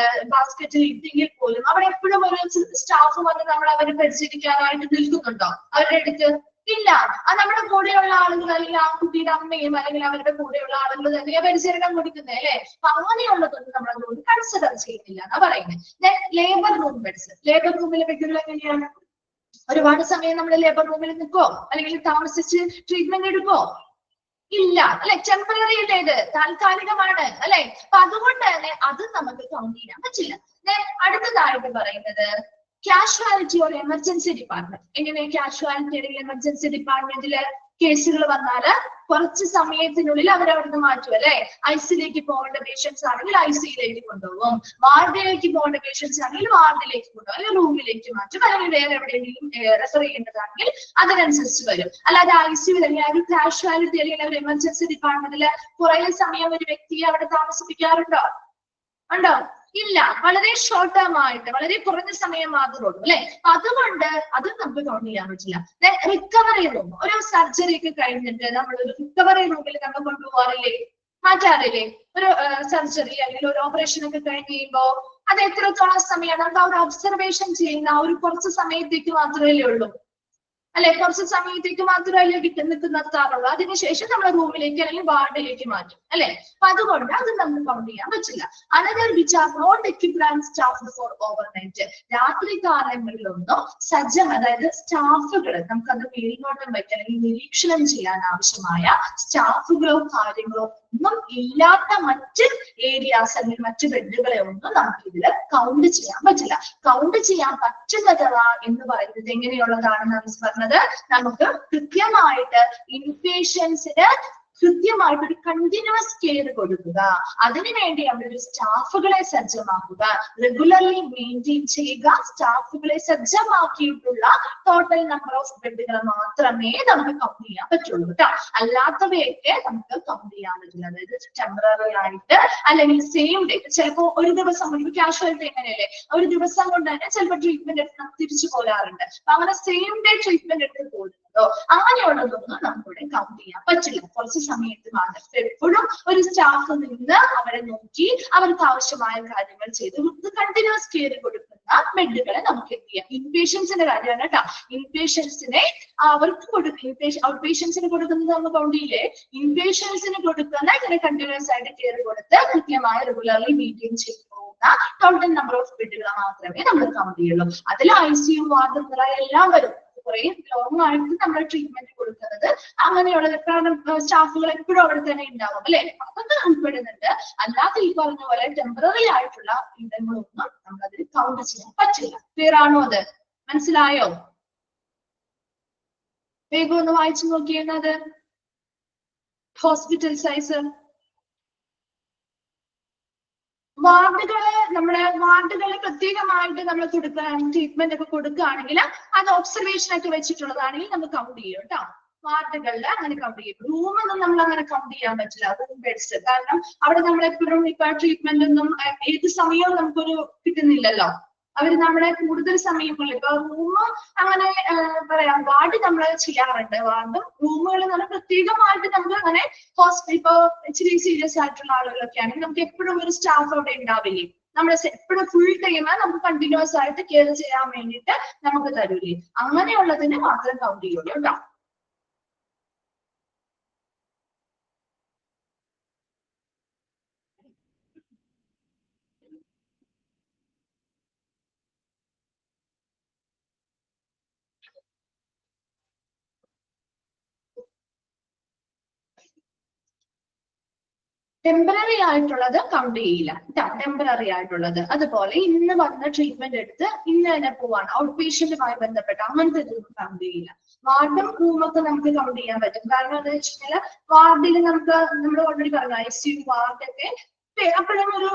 ബാസ്കറ്റിൽ ഇട്ടെങ്കിൽ പോലും അവിടെ എപ്പോഴും ഒരു സ്റ്റാഫ് വന്ന് നമ്മൾ അവരെ പരിചരിക്കാനായിട്ട് നിൽക്കുന്നുണ്ടോ അവരുടെ അടുത്ത്? ഇല്ല. അത് നമ്മുടെ കൂടെയുള്ള ആളുകൾ അല്ലെങ്കിൽ ആ കുട്ടിയുടെ അമ്മയും അല്ലെങ്കിൽ അവരുടെ കൂടെയുള്ള ആളുകൾ തന്നെ പരിചരണം കൊടുക്കുന്നത് അല്ലെ? അപ്പൊ അങ്ങനെയുള്ളതൊന്നും നമ്മൾ അതുകൊണ്ട് കൺസിഡർ ചെയ്യുന്നില്ല എന്നാ പറയുന്നത്. Labour room beds. ലേബർ റൂമിലെ ബെഡുകൾ എങ്ങനെയാണ്? ഒരുപാട് സമയം നമ്മൾ ലേബർ റൂമിൽ നിൽക്കോ അല്ലെങ്കിൽ താമസിച്ച് ട്രീറ്റ്മെന്റ് എടുക്കോ? ഇല്ല അല്ലെ? ടെമ്പററി അല്ലേ? ഇത് താൽക്കാലികമാണ് അല്ലെ? അപ്പൊ അതുകൊണ്ട് തന്നെ അത് നമുക്ക് കൗണ്ട് ചെയ്യാൻ പറ്റില്ല. അടുത്തതായിട്ട് പറയുന്നത് കാഷ്വാലിറ്റി ഓർ എമർജൻസി ഡിപ്പാർട്ട്മെന്റ്. എങ്ങനെ കാഷ്വാലിറ്റി അല്ലെങ്കിൽ എമർജൻസി ഡിപ്പാർട്ട്മെന്റില് കേസുകൾ വന്നാല് കുറച്ച് സമയത്തിനുള്ളിൽ അവരവിടുന്ന് മാറ്റും അല്ലെ? ഐസിയിലേക്ക് പോകേണ്ട പേഷ്യൻസ് ആണെങ്കിൽ ഐസിയിലേക്ക് കൊണ്ടുപോകും, വാർഡിലേക്ക് പോകേണ്ട പേഷ്യൻസ് ആണെങ്കിൽ വാർഡിലേക്ക് കൊണ്ടുപോകും, അല്ലെങ്കിൽ റൂമിലേക്ക് മാറ്റും, അല്ലെങ്കിൽ വേറെ എവിടെയെങ്കിലും റെഫർ ചെയ്യേണ്ടതാണെങ്കിൽ അതിനനുസരിച്ച് വരും. അല്ലാതെ ഐസിയു അല്ലെങ്കിൽ ഒരു കാഷ്വാലിറ്റി അല്ലെങ്കിൽ ഒരു എമർജൻസി ഡിപ്പാർട്ട്മെന്റില് കുറെ സമയം ഒരു വ്യക്തിയെ അവിടെ താമസിപ്പിക്കാറുണ്ടോ? ഉണ്ടോ? ഇല്ല. വളരെ ഷോർട്ട് ടേം ആയിട്ട് വളരെ കുറഞ്ഞ സമയം മാത്രമേ ഉള്ളൂ അല്ലെ? അതുകൊണ്ട് അത് നമുക്ക് കൗണ്ട് ചെയ്യാൻ പറ്റില്ല. Recovery room. ഒരു സർജറി ഒക്കെ കഴിഞ്ഞിട്ട് നമ്മൾ ഒരു റിക്കവറി റൂമിൽ നമ്മൾ കൊണ്ടുപോകാറില്ലേ? മാറ്റാറില്ലേ? ഒരു സർജറി അല്ലെങ്കിൽ ഒരു ഓപ്പറേഷൻ ഒക്കെ കഴിഞ്ഞ് കഴിയുമ്പോ അത് എത്രത്തോളം സമയമാണ്? നമുക്ക് ആ ഒരു ഒബ്സർവേഷൻ ചെയ്യുന്ന ഒരു കുറച്ച് സമയത്തേക്ക് മാത്രമേ ഉള്ളൂ അല്ലെ? കുറച്ച് സമയത്തേക്ക് മാത്രമല്ലേ നിർത്താറുള്ളൂ. അതിനുശേഷം നമ്മൾ റൂമിലേക്ക് അല്ലെങ്കിൽ വാർഡിലേക്ക് മാറ്റും അല്ലെ? അപ്പൊ അതുകൊണ്ട് അത് നമ്മൾ കൗണ്ട് ചെയ്യാൻ പറ്റില്ല. Another which are not equipped and staffed for overnight. രാത്രി കാലങ്ങളിലൊന്നും അതായത് സ്റ്റാഫുകൾ നമുക്കത് മേൽനോട്ടം വയ്ക്കാൻ അല്ലെങ്കിൽ നിരീക്ഷണം ചെയ്യാൻ ആവശ്യമായ സ്റ്റാഫുകളോ കാര്യങ്ങളോ ഒന്നും ഇല്ലാത്ത മറ്റ് ഏരിയാസ് അല്ലെങ്കിൽ മറ്റ് ബെഡുകളെ ഒന്നും നമുക്ക് ഇതിൽ കൗണ്ട് ചെയ്യാൻ പറ്റില്ല. കൗണ്ട് ചെയ്യാൻ പറ്റുന്നത് എന്ന് പറയുന്നത് എങ്ങനെയുള്ളതാണ്? പറഞ്ഞത് നമുക്ക് കൃത്യമായിട്ട് ഇൻപേഷ്യൻസിന് കൃത്യമായിട്ടൊരു കണ്ടിന്യൂസ് കെയർ കൊടുക്കുക. അതിനുവേണ്ടി അവരുടെ സ്റ്റാഫുകളെ സജ്ജമാക്കുക, റെഗുലർലി മെയിൻറ്റെയിൻ ചെയ്യുക. സ്റ്റാഫുകളെ സജ്ജമാക്കിയിട്ടുള്ള ടോട്ടൽ നമ്പർ ഓഫ് ബെഡുകൾ മാത്രമേ നമുക്ക് കൗണ്ട് ചെയ്യാൻ പറ്റുള്ളൂ കേട്ടോ. അല്ലാത്തവയൊക്കെ നമുക്ക് കൗണ്ട് ചെയ്യാൻ പറ്റില്ല. അതായത് ടെമ്പററി ആയിട്ട് അല്ലെങ്കിൽ സെയിം ഡേ, ചിലപ്പോ ഒരു ദിവസം ഒരു കാഷ്വാലിറ്റി എങ്ങനെയല്ലേ, ഒരു ദിവസം കൊണ്ട് തന്നെ ചിലപ്പോൾ ട്രീറ്റ്മെന്റ് എടുത്ത് തിരിച്ചു പോരാറുണ്ട്. അപ്പൊ അങ്ങനെ സെയിം ഡേ ട്രീറ്റ്മെന്റ് എടുത്ത് പോകുന്നതോ അങ്ങനെയുള്ളതൊന്നും നമുക്കിവിടെ കൗണ്ട് ചെയ്യാൻ പറ്റില്ല. കുറച്ച് സമയത്ത് മാത്രം എപ്പോഴും ഒരു സ്റ്റാഫ് നിന്ന് അവരെ നോക്കി അവർക്ക് ആവശ്യമായ കാര്യങ്ങൾ ചെയ്ത് കണ്ടിന്യൂസ് കെയർ കൊടുക്കുന്ന ബെഡുകളെ നമുക്ക് എന്ത് ചെയ്യാം. ഇൻപേഷ്യൻസിന്റെ കാര്യമാണ് കേട്ടോ. ഇൻപേഷ്യൻസിനെ അവർക്ക് ഔട്ട് പേഷ്യൻസിന് കൊടുക്കുന്നത് നമ്മൾ കൗണ്ട് ചെയ്യില്ലേ, ഇൻപേഷ്യൻസിന് കൊടുക്കുന്ന ഇങ്ങനെ കണ്ടിന്യൂസ് ആയിട്ട് കെയർ കൊടുത്ത് കൃത്യമായ റെഗുലർലി മെയിൻറ്റെയിൻ ചെയ്തു പോകുന്ന ടോട്ടൽ നമ്പർ ഓഫ് ബെഡുകൾ മാത്രമേ നമ്മൾ കൗണ്ട് ചെയ്യുള്ളൂ. അതിൽ ICU, വാർഡ് എല്ലാം വരും. കുറെ ലോങ് ആയിട്ട് നമ്മൾ ട്രീറ്റ്മെന്റ് കൊടുക്കുന്നത് അങ്ങനെയുള്ളത്. കാരണം സ്റ്റാഫുകൾ എപ്പോഴും അവിടെ തന്നെ ഉണ്ടാവും അല്ലെ, അതൊക്കെ ഉൾപ്പെടുന്നുണ്ട്. അല്ലാതെ ഈ പറഞ്ഞ പോലെ ടെമ്പററി ആയിട്ടുള്ള ഇടങ്ങളൊന്നും നമ്മൾ അതിൽ കൗണ്ട് ചെയ്യാൻ പറ്റില്ല. ക്ലിയർ ആണോ? അത് മനസ്സിലായോ? വേഗം ഒന്ന് വായിച്ചു നോക്കിയത്. ഹോസ്പിറ്റൽ സൈസ് വാർഡുകള് പ്രത്യേകമായിട്ട് നമ്മൾ ട്രീറ്റ്മെന്റ് ഒക്കെ കൊടുക്കുകയാണെങ്കിൽ അത് ഒബ്സർവേഷൻ ഒക്കെ വെച്ചിട്ടുള്ളതാണെങ്കിൽ നമുക്ക് കൗണ്ട് ചെയ്യും കേട്ടോ. വാർഡുകളിൽ അങ്ങനെ കൗണ്ട് ചെയ്യും. റൂമൊന്നും നമ്മൾ അങ്ങനെ കൗണ്ട് ചെയ്യാൻ പറ്റില്ല, റൂം ബെഡ്സ്. കാരണം അവിടെ നമ്മളെപ്പോഴും ഇപ്പൊ ട്രീറ്റ്മെന്റ് ഒന്നും ഏത് സമയവും നമുക്കൊരു കിട്ടുന്നില്ലല്ലോ. അവർ നമ്മളെ കൂടുതൽ സമയങ്ങളിൽ ഇപ്പൊ റൂം അങ്ങനെ പറയാം, വാർഡ് നമ്മൾ ചെയ്യാറുണ്ട്. വാർഡും റൂമുകൾ നമ്മൾ പ്രത്യേകമായിട്ട് നമുക്ക് അങ്ങനെ ഇപ്പൊ ഇച്ചിരി സീരിയസ് ആയിട്ടുള്ള ആളുകളൊക്കെ ആണെങ്കിൽ നമുക്ക് എപ്പോഴും ഒരു സ്റ്റാഫ് അവിടെ ഉണ്ടാവില്ലേ. നമ്മൾ എപ്പോഴും ഫുൾ ടൈം നമുക്ക് കണ്ടിന്യൂസ് ആയിട്ട് കെയർ ചെയ്യാൻ വേണ്ടിയിട്ട് നമുക്ക് തരൂലേ. അങ്ങനെയുള്ളതിന് മാത്രം കൗണ്ട് ചെയ്യുള്ളൂ കേട്ടോ. ടെമ്പററി ആയിട്ടുള്ളത് കൗണ്ട് ചെയ്യില്ല കേട്ടോ. ടെമ്പററി ആയിട്ടുള്ളത് അതുപോലെ ഇന്ന് വന്ന ട്രീറ്റ്മെന്റ് എടുത്ത് ഇന്ന് തന്നെ പോവാണ്, ഔട്ട് പേഷ്യന്റുമായി ബന്ധപ്പെട്ട് അങ്ങനത്തെ ഇതൊന്നും കൗണ്ട് ചെയ്യില്ല. വാർഡും റൂമൊക്കെ നമുക്ക് കൗണ്ട് ചെയ്യാൻ പറ്റും. കാരണം എന്താ വെച്ച് കഴിഞ്ഞാൽ വാർഡിൽ നമ്മൾ ഓൾറെഡി പറഞ്ഞു ICU, വാർഡൊക്കെ അപ്പോഴും ഒരു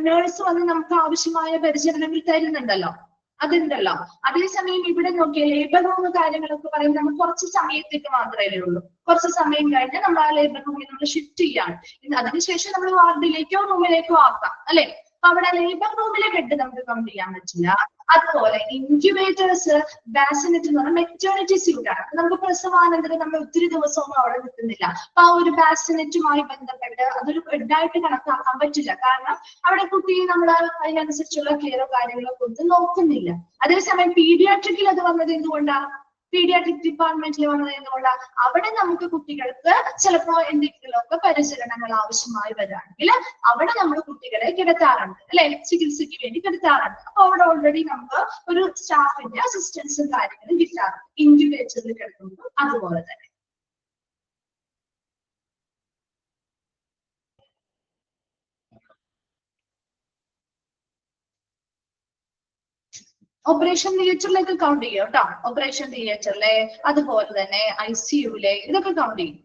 നേഴ്സ് വന്ന് നമുക്ക് ആവശ്യമായ പരിചരണങ്ങൾ തരുന്നുണ്ടല്ലോ, അതുണ്ടല്ലോ. അതേസമയം ഇവിടെ നോക്കിയാൽ ലേബർ റൂം കാര്യങ്ങളൊക്കെ പറയുമ്പോൾ നമുക്ക് കുറച്ച് സമയത്തേക്ക് മാത്രമേ ഉള്ളൂ. കുറച്ച് സമയം കഴിഞ്ഞ് നമ്മൾ ആ ലേബർ റൂമിൽ നമ്മൾ ഷിഫ്റ്റ് ചെയ്യാണ്. അതിനുശേഷം നമ്മൾ വാർഡിലേക്കോ റൂമിലേക്കോ ആക്കാം അല്ലെ. അപ്പൊ അവിടെ ലേബർ റൂമിലെ ബെഡ് നമുക്ക് കൗണ്ട് ചെയ്യാൻ പറ്റില്ല. അതുപോലെ ഇൻക്യുബേറ്റേഴ്സ്, ബാസിനെറ്റ് എന്ന് പറഞ്ഞാൽ മെറ്റേണിറ്റി സ്യൂട്ട് ആണ്. നമുക്ക് പ്രസവാനന്തരം നമ്മൾ ഒത്തിരി ദിവസമൊന്നും അവിടെ നിൽക്കുന്നില്ല. അപ്പൊ ആ ഒരു ബാസിനെറ്റുമായി ബന്ധപ്പെട്ട് അതൊരു ബെഡായിട്ട് കണക്കാക്കാൻ പറ്റില്ല. കാരണം അവിടെ കുട്ടിയെ നമ്മൾ അതിനനുസരിച്ചുള്ള കെയറോ കാര്യങ്ങളോ കൊടുത്ത് നോക്കുന്നില്ല. അതേസമയം പീഡിയാട്രിക്കിൽ അത് വന്നത് എന്തുകൊണ്ടാണ്? പീഡിയാട്രിക് ഡിപ്പാർട്ട്മെന്റിൽ വന്നത് എന്തുകൊണ്ടാണ്? അവിടെ നമുക്ക് കുട്ടികൾക്ക് ചിലപ്പോൾ എന്തെങ്കിലുമൊക്കെ പരിചരണങ്ങൾ ആവശ്യമായി വരികയാണെങ്കിൽ അവിടെ നമ്മൾ കുട്ടികളെ കിടത്താറുണ്ട് അല്ലെ, ചികിത്സയ്ക്ക് വേണ്ടി കിടത്താറുണ്ട്. അപ്പൊ അവിടെ ഓൾറെഡി നമുക്ക് ഒരു സ്റ്റാഫിന്റെ അസിസ്റ്റൻസും കാര്യങ്ങളും കിട്ടാറുണ്ട്. ഇൻക്യുബേറ്ററിൽ കിടക്കുമ്പോൾ അതുപോലെ തന്നെ. ഓപ്പറേഷൻ തിയേറ്ററിലേക്ക് കൗണ്ട് ചെയ്യും കേട്ടോ. ഓപ്പറേഷൻ തിയേറ്ററിലെ അതുപോലെ തന്നെ ICUലെ ഇതൊക്കെ കൗണ്ട് ചെയ്യും.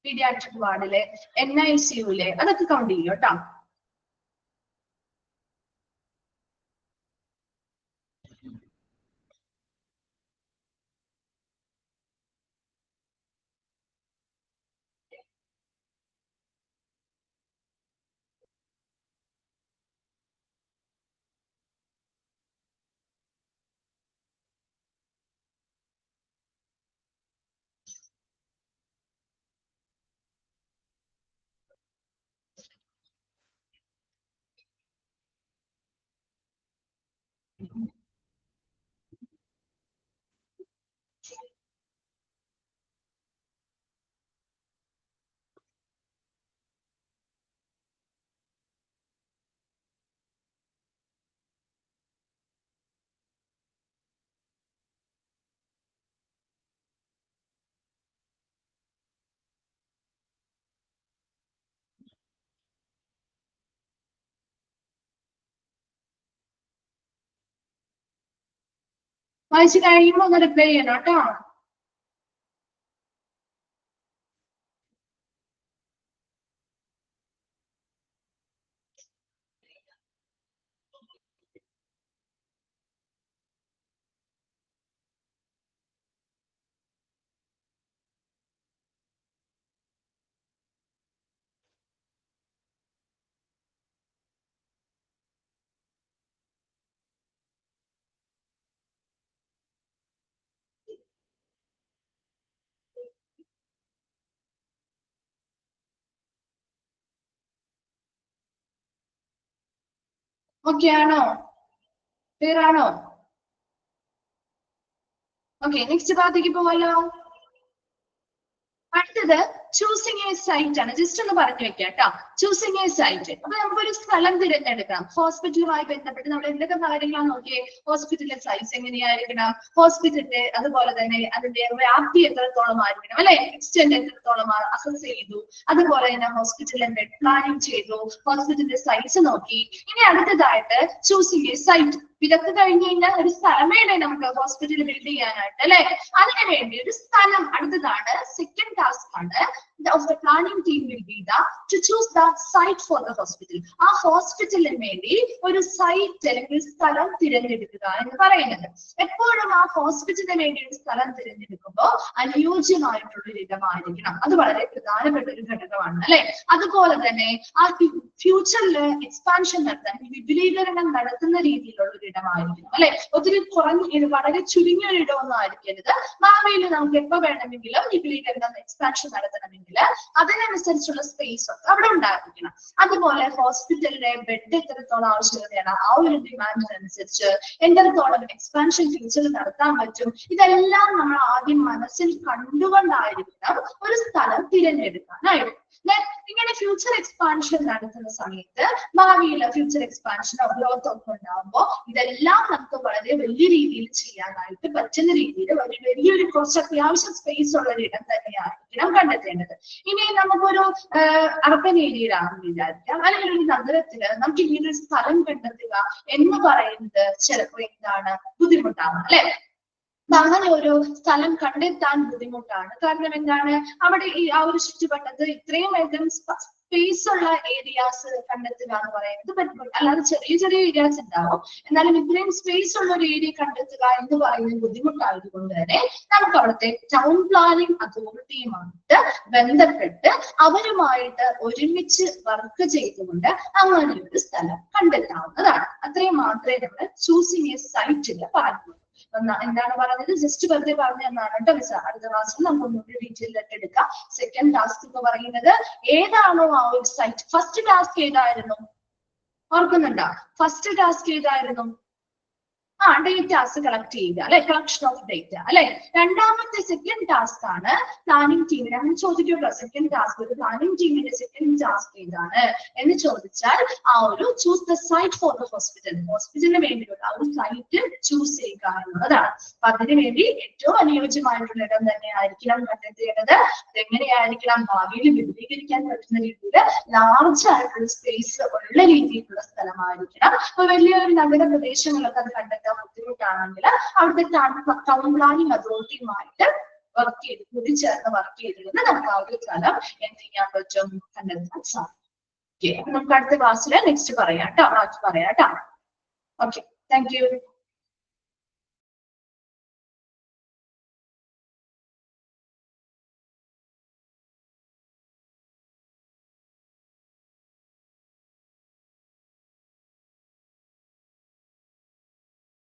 പീഡിയാട്രിക് വാർഡിലെ NICUലെ അതൊക്കെ കൗണ്ട് ചെയ്യും കേട്ടോ. വായിച്ചു കഴിയുമ്പോൾ ഒന്ന് റിപ്ലൈ ചെയ്യണം കേട്ടോ. ഓക്കെ ആണോ? ക്ലിയർ ആണോ? ഓക്കെ, നെക്സ്റ്റ് ഭാഗത്തേക്ക് പോവാലോ. അടുത്തത് ചൂസിങ് എ സൈറ്റ് ആണ്. ജസ്റ്റ് ഒന്ന് പറഞ്ഞു വെക്കാം കേട്ടോ. Choosing a site. അപ്പൊ നമുക്കൊരു സ്ഥലം തിരഞ്ഞെടുക്കാം. ഹോസ്പിറ്റലുമായി ബന്ധപ്പെട്ട് നമ്മൾ എന്തൊക്കെ കാര്യങ്ങളാണ് നോക്കിയേ? ഹോസ്പിറ്റലിന്റെ സൈസ് എങ്ങനെയായിരിക്കണം, ഹോസ്പിറ്റലിന്റെ അതുപോലെ തന്നെ അതിന്റെ വ്യാപ്തി എത്രത്തോളം ആയിരിക്കണം അല്ലെ, എക്സ്റ്റെൻഡ് എത്രത്തോളം അസസ് ചെയ്തു, അതുപോലെ തന്നെ ഹോസ്പിറ്റലിന്റെ ബെഡ് പ്ലാനിങ് ചെയ്തു, ഹോസ്പിറ്റലിന്റെ സൈസ് നോക്കി. ഇനി അടുത്തതായിട്ട് ചൂസിങ് എ സൈറ്റ്. ഇതൊക്കെ കഴിഞ്ഞ് കഴിഞ്ഞാൽ ഒരു സ്ഥലം വേണ്ടേ നമുക്ക് ഹോസ്പിറ്റൽ ബിൽഡ് ചെയ്യാനായിട്ട് അല്ലെ. അതിനു വേണ്ടി ഒരു സ്ഥലം അടുത്തതാണ്. സെക്കൻഡ് ടാസ്ക് ആണ് of the planning team will be to choose the site for the hospital. ആ ഹോസ്പിറ്റലിന് വേണ്ടി ഒരു സൈറ്റ് അല്ലെങ്കിൽ സ്ഥലം തിരഞ്ഞെടുക്കുക എന്ന് പറയുന്നത്. എപ്പോഴും ആ ഹോസ്പിറ്റലിന് വേണ്ടി ഒരു സ്ഥലം തിരഞ്ഞെടുക്കുമ്പോൾ അനുയോജ്യമായിട്ടുള്ള ഒരു ഇടമായിരിക്കണം. അത് വളരെ പ്രധാനപ്പെട്ട ഒരു ഘടകമാണ് അല്ലെ. അതുപോലെ തന്നെ ആ ഫ്യൂച്ചറിൽ എക്സ്പാൻഷൻ നടത്താൻ, വിപുലീകരണം നടത്തുന്ന രീതിയിലുള്ള ഒരു ഇടമായിരിക്കണം അല്ലെ. ഒത്തിരി വളരെ ചുരുങ്ങിയ ഒരു ഇടമൊന്നും ആയിരിക്കരുത്. ഭാവിയിൽ നമുക്ക് എപ്പോ വേണമെങ്കിലും വിപുലീകരണം എക്സ്പാൻഷൻ നടത്തണമെങ്കിൽ അതിനനുസരിച്ചുള്ള സ്പേസ് ഒക്കെ അവിടെ ഉണ്ടായിരിക്കണം. അതുപോലെ ഹോസ്പിറ്റലിലെ ബെഡ് എത്രത്തോളം ആവശ്യകതയാണ്, ആ ഒരു ഡിമാൻഡിനനുസരിച്ച് എത്രത്തോളം എക്സ്പാൻഷൻ ഫ്യൂച്ചറിൽ നടത്താൻ പറ്റും, ഇതെല്ലാം നമ്മൾ ആദ്യം മനസ്സിൽ കണ്ടുകൊണ്ടായിരിക്കണം ഒരു സ്ഥലം തിരഞ്ഞെടുക്കാനായിട്ട്. ഇങ്ങനെ ഫ്യൂച്ചർ എക്സ്പാൻഷൻ നടത്തുന്ന സമയത്ത് ഭാവിയിലെ ഫ്യൂച്ചർ എക്സ്പാൻഷനോ ഗ്രോത്ത് ഒക്കെ ഉണ്ടാകുമ്പോൾ ഇതെല്ലാം നമുക്ക് വളരെ വലിയ രീതിയിൽ ചെയ്യാനായിട്ട് പറ്റുന്ന രീതിയിൽ വലിയൊരു കുറച്ച് അത്യാവശ്യം സ്പേസ് ഉള്ള ഒരു ഇടം തന്നെയായിരിക്കണം കണ്ടെത്തേണ്ടത്. ഇനി നമുക്കൊരു അർബൻ ഏരിയയിലാണെന്ന് വിചാരിക്കാം, അല്ലെങ്കിൽ ഒരു നഗരത്തില് നമുക്ക് ഇങ്ങനെ ഒരു സ്ഥലം കണ്ടെത്തുക എന്ന് പറയുന്നത് ചിലപ്പോൾ എന്താണ് ബുദ്ധിമുട്ടാണ് അല്ലെ. അങ്ങനെ ഒരു സ്ഥലം കണ്ടെത്താൻ ബുദ്ധിമുട്ടാണ്. കാരണം എന്താണ്, അവിടെ ഈ ആ ഒരു ചുറ്റുവട്ടത്ത് ഇത്രയും അധികം സ്പേസ് ഉള്ള ഏരിയാസ് കണ്ടെത്തുക എന്ന് പറയുന്നത് പറ്റും. അല്ലാതെ ചെറിയ ചെറിയ ഏരിയാസ് ഉണ്ടാവും, എന്നാലും ഇത്രയും സ്പേസ് ഉള്ള ഒരു ഏരിയ കണ്ടെത്തുക എന്ന് പറയുന്നത് ബുദ്ധിമുട്ടായതുകൊണ്ട് തന്നെ നമുക്ക് അവിടുത്തെ ടൗൺ പ്ലാനിങ് അതോറിറ്റിയുമായിട്ട് ബന്ധപ്പെട്ട് അവരുമായിട്ട് ഒരുമിച്ച് വർക്ക് ചെയ്തുകൊണ്ട് അങ്ങനെ ഒരു സ്ഥലം കണ്ടെത്താവുന്നതാണ്. അത്രയും മാത്രമേ നമ്മൾ ചൂസിങ് എ സൈറ്റില് പറയുള്ളൂ. എന്താണ് പറഞ്ഞത്, ജസ്റ്റ് വെറുതെ പറഞ്ഞു എന്നാണ് കേട്ടോ മിസ്. അടുത്ത ക്ലാസ്സിൽ നമുക്ക് ഒന്നുകൂടി ഡീറ്റെയിൽ ആയിട്ട് എടുക്കാം. സെക്കൻഡ് ടാസ്ക് എന്ന് പറയുന്നത് ഏതാണോ ആ ഒരു സൈറ്റ്. ഫസ്റ്റ് ടാസ്ക് ഏതായിരുന്നു ഓർക്കുന്നുണ്ടോ? ഫസ്റ്റ് ടാസ്ക് ഏതായിരുന്നു? ഡേറ്റാസ് കളക്ട് ചെയ്യുക അല്ലെ, കളക്ഷൻ ഓഫ് ഡേറ്റ അല്ലെ. രണ്ടാമത്തെ സെക്കൻഡ് ടാസ്ക് ആണ് പ്ലാനിംഗ് ടീമിന്. അങ്ങനെ ചോദിക്കുക സെക്കൻഡ് ടാസ്ക്, ഒരു പ്ലാനിംഗ് ടീമിന്റെ സെക്കൻഡ് ടാസ്ക് ഏതാണ് എന്ന് ചോദിച്ചാൽ ആ ഒരു choose the site for the hospital. ഹോസ്പിറ്റലിന് വേണ്ടിയുള്ള ആ ഒരു സൈറ്റ് ചൂസ് ചെയ്യുക എന്നുള്ളതാണ്. അപ്പൊ അതിനു വേണ്ടി ഏറ്റവും അനുയോജ്യമായിട്ടുള്ള ഇടം തന്നെ ആയിരിക്കണം കണ്ടെത്തേണ്ടത്. അതെങ്ങനെയായിരിക്കണം? ഭാവിയിൽ വിപുലീകരിക്കാൻ പറ്റുന്ന രീതിയിൽ ലാർജ് ആയിട്ടുള്ള സ്പേസ് ഉള്ള രീതിയിലുള്ള സ്ഥലമായിരിക്കണം. അപ്പൊ വലിയൊരു നഗര പ്രദേശങ്ങളൊക്കെ അത് കണ്ടെത്താൻ ബുദ്ധിമുട്ടാണെങ്കിൽ അവിടുത്തെ ടൗൺ പ്ലാനിംഗ് അതോറിറ്റിയുമായിട്ട് വർക്ക് ചെയ്ത് കൂടിച്ചേർന്ന് വർക്ക് ചെയ്തിരുന്ന് നമുക്ക് ആ ഒരു സ്ഥലം എന്ത് ചെയ്യാൻ പറ്റും, കണ്ടെത്താൻ സാധിക്കും. നമുക്ക് അടുത്ത ക്ലാസ്സിൽ നെക്സ്റ്റ് പറയാം കേട്ടോ, ബാക്കി പറയാം കേട്ടോ. Okay, thank you.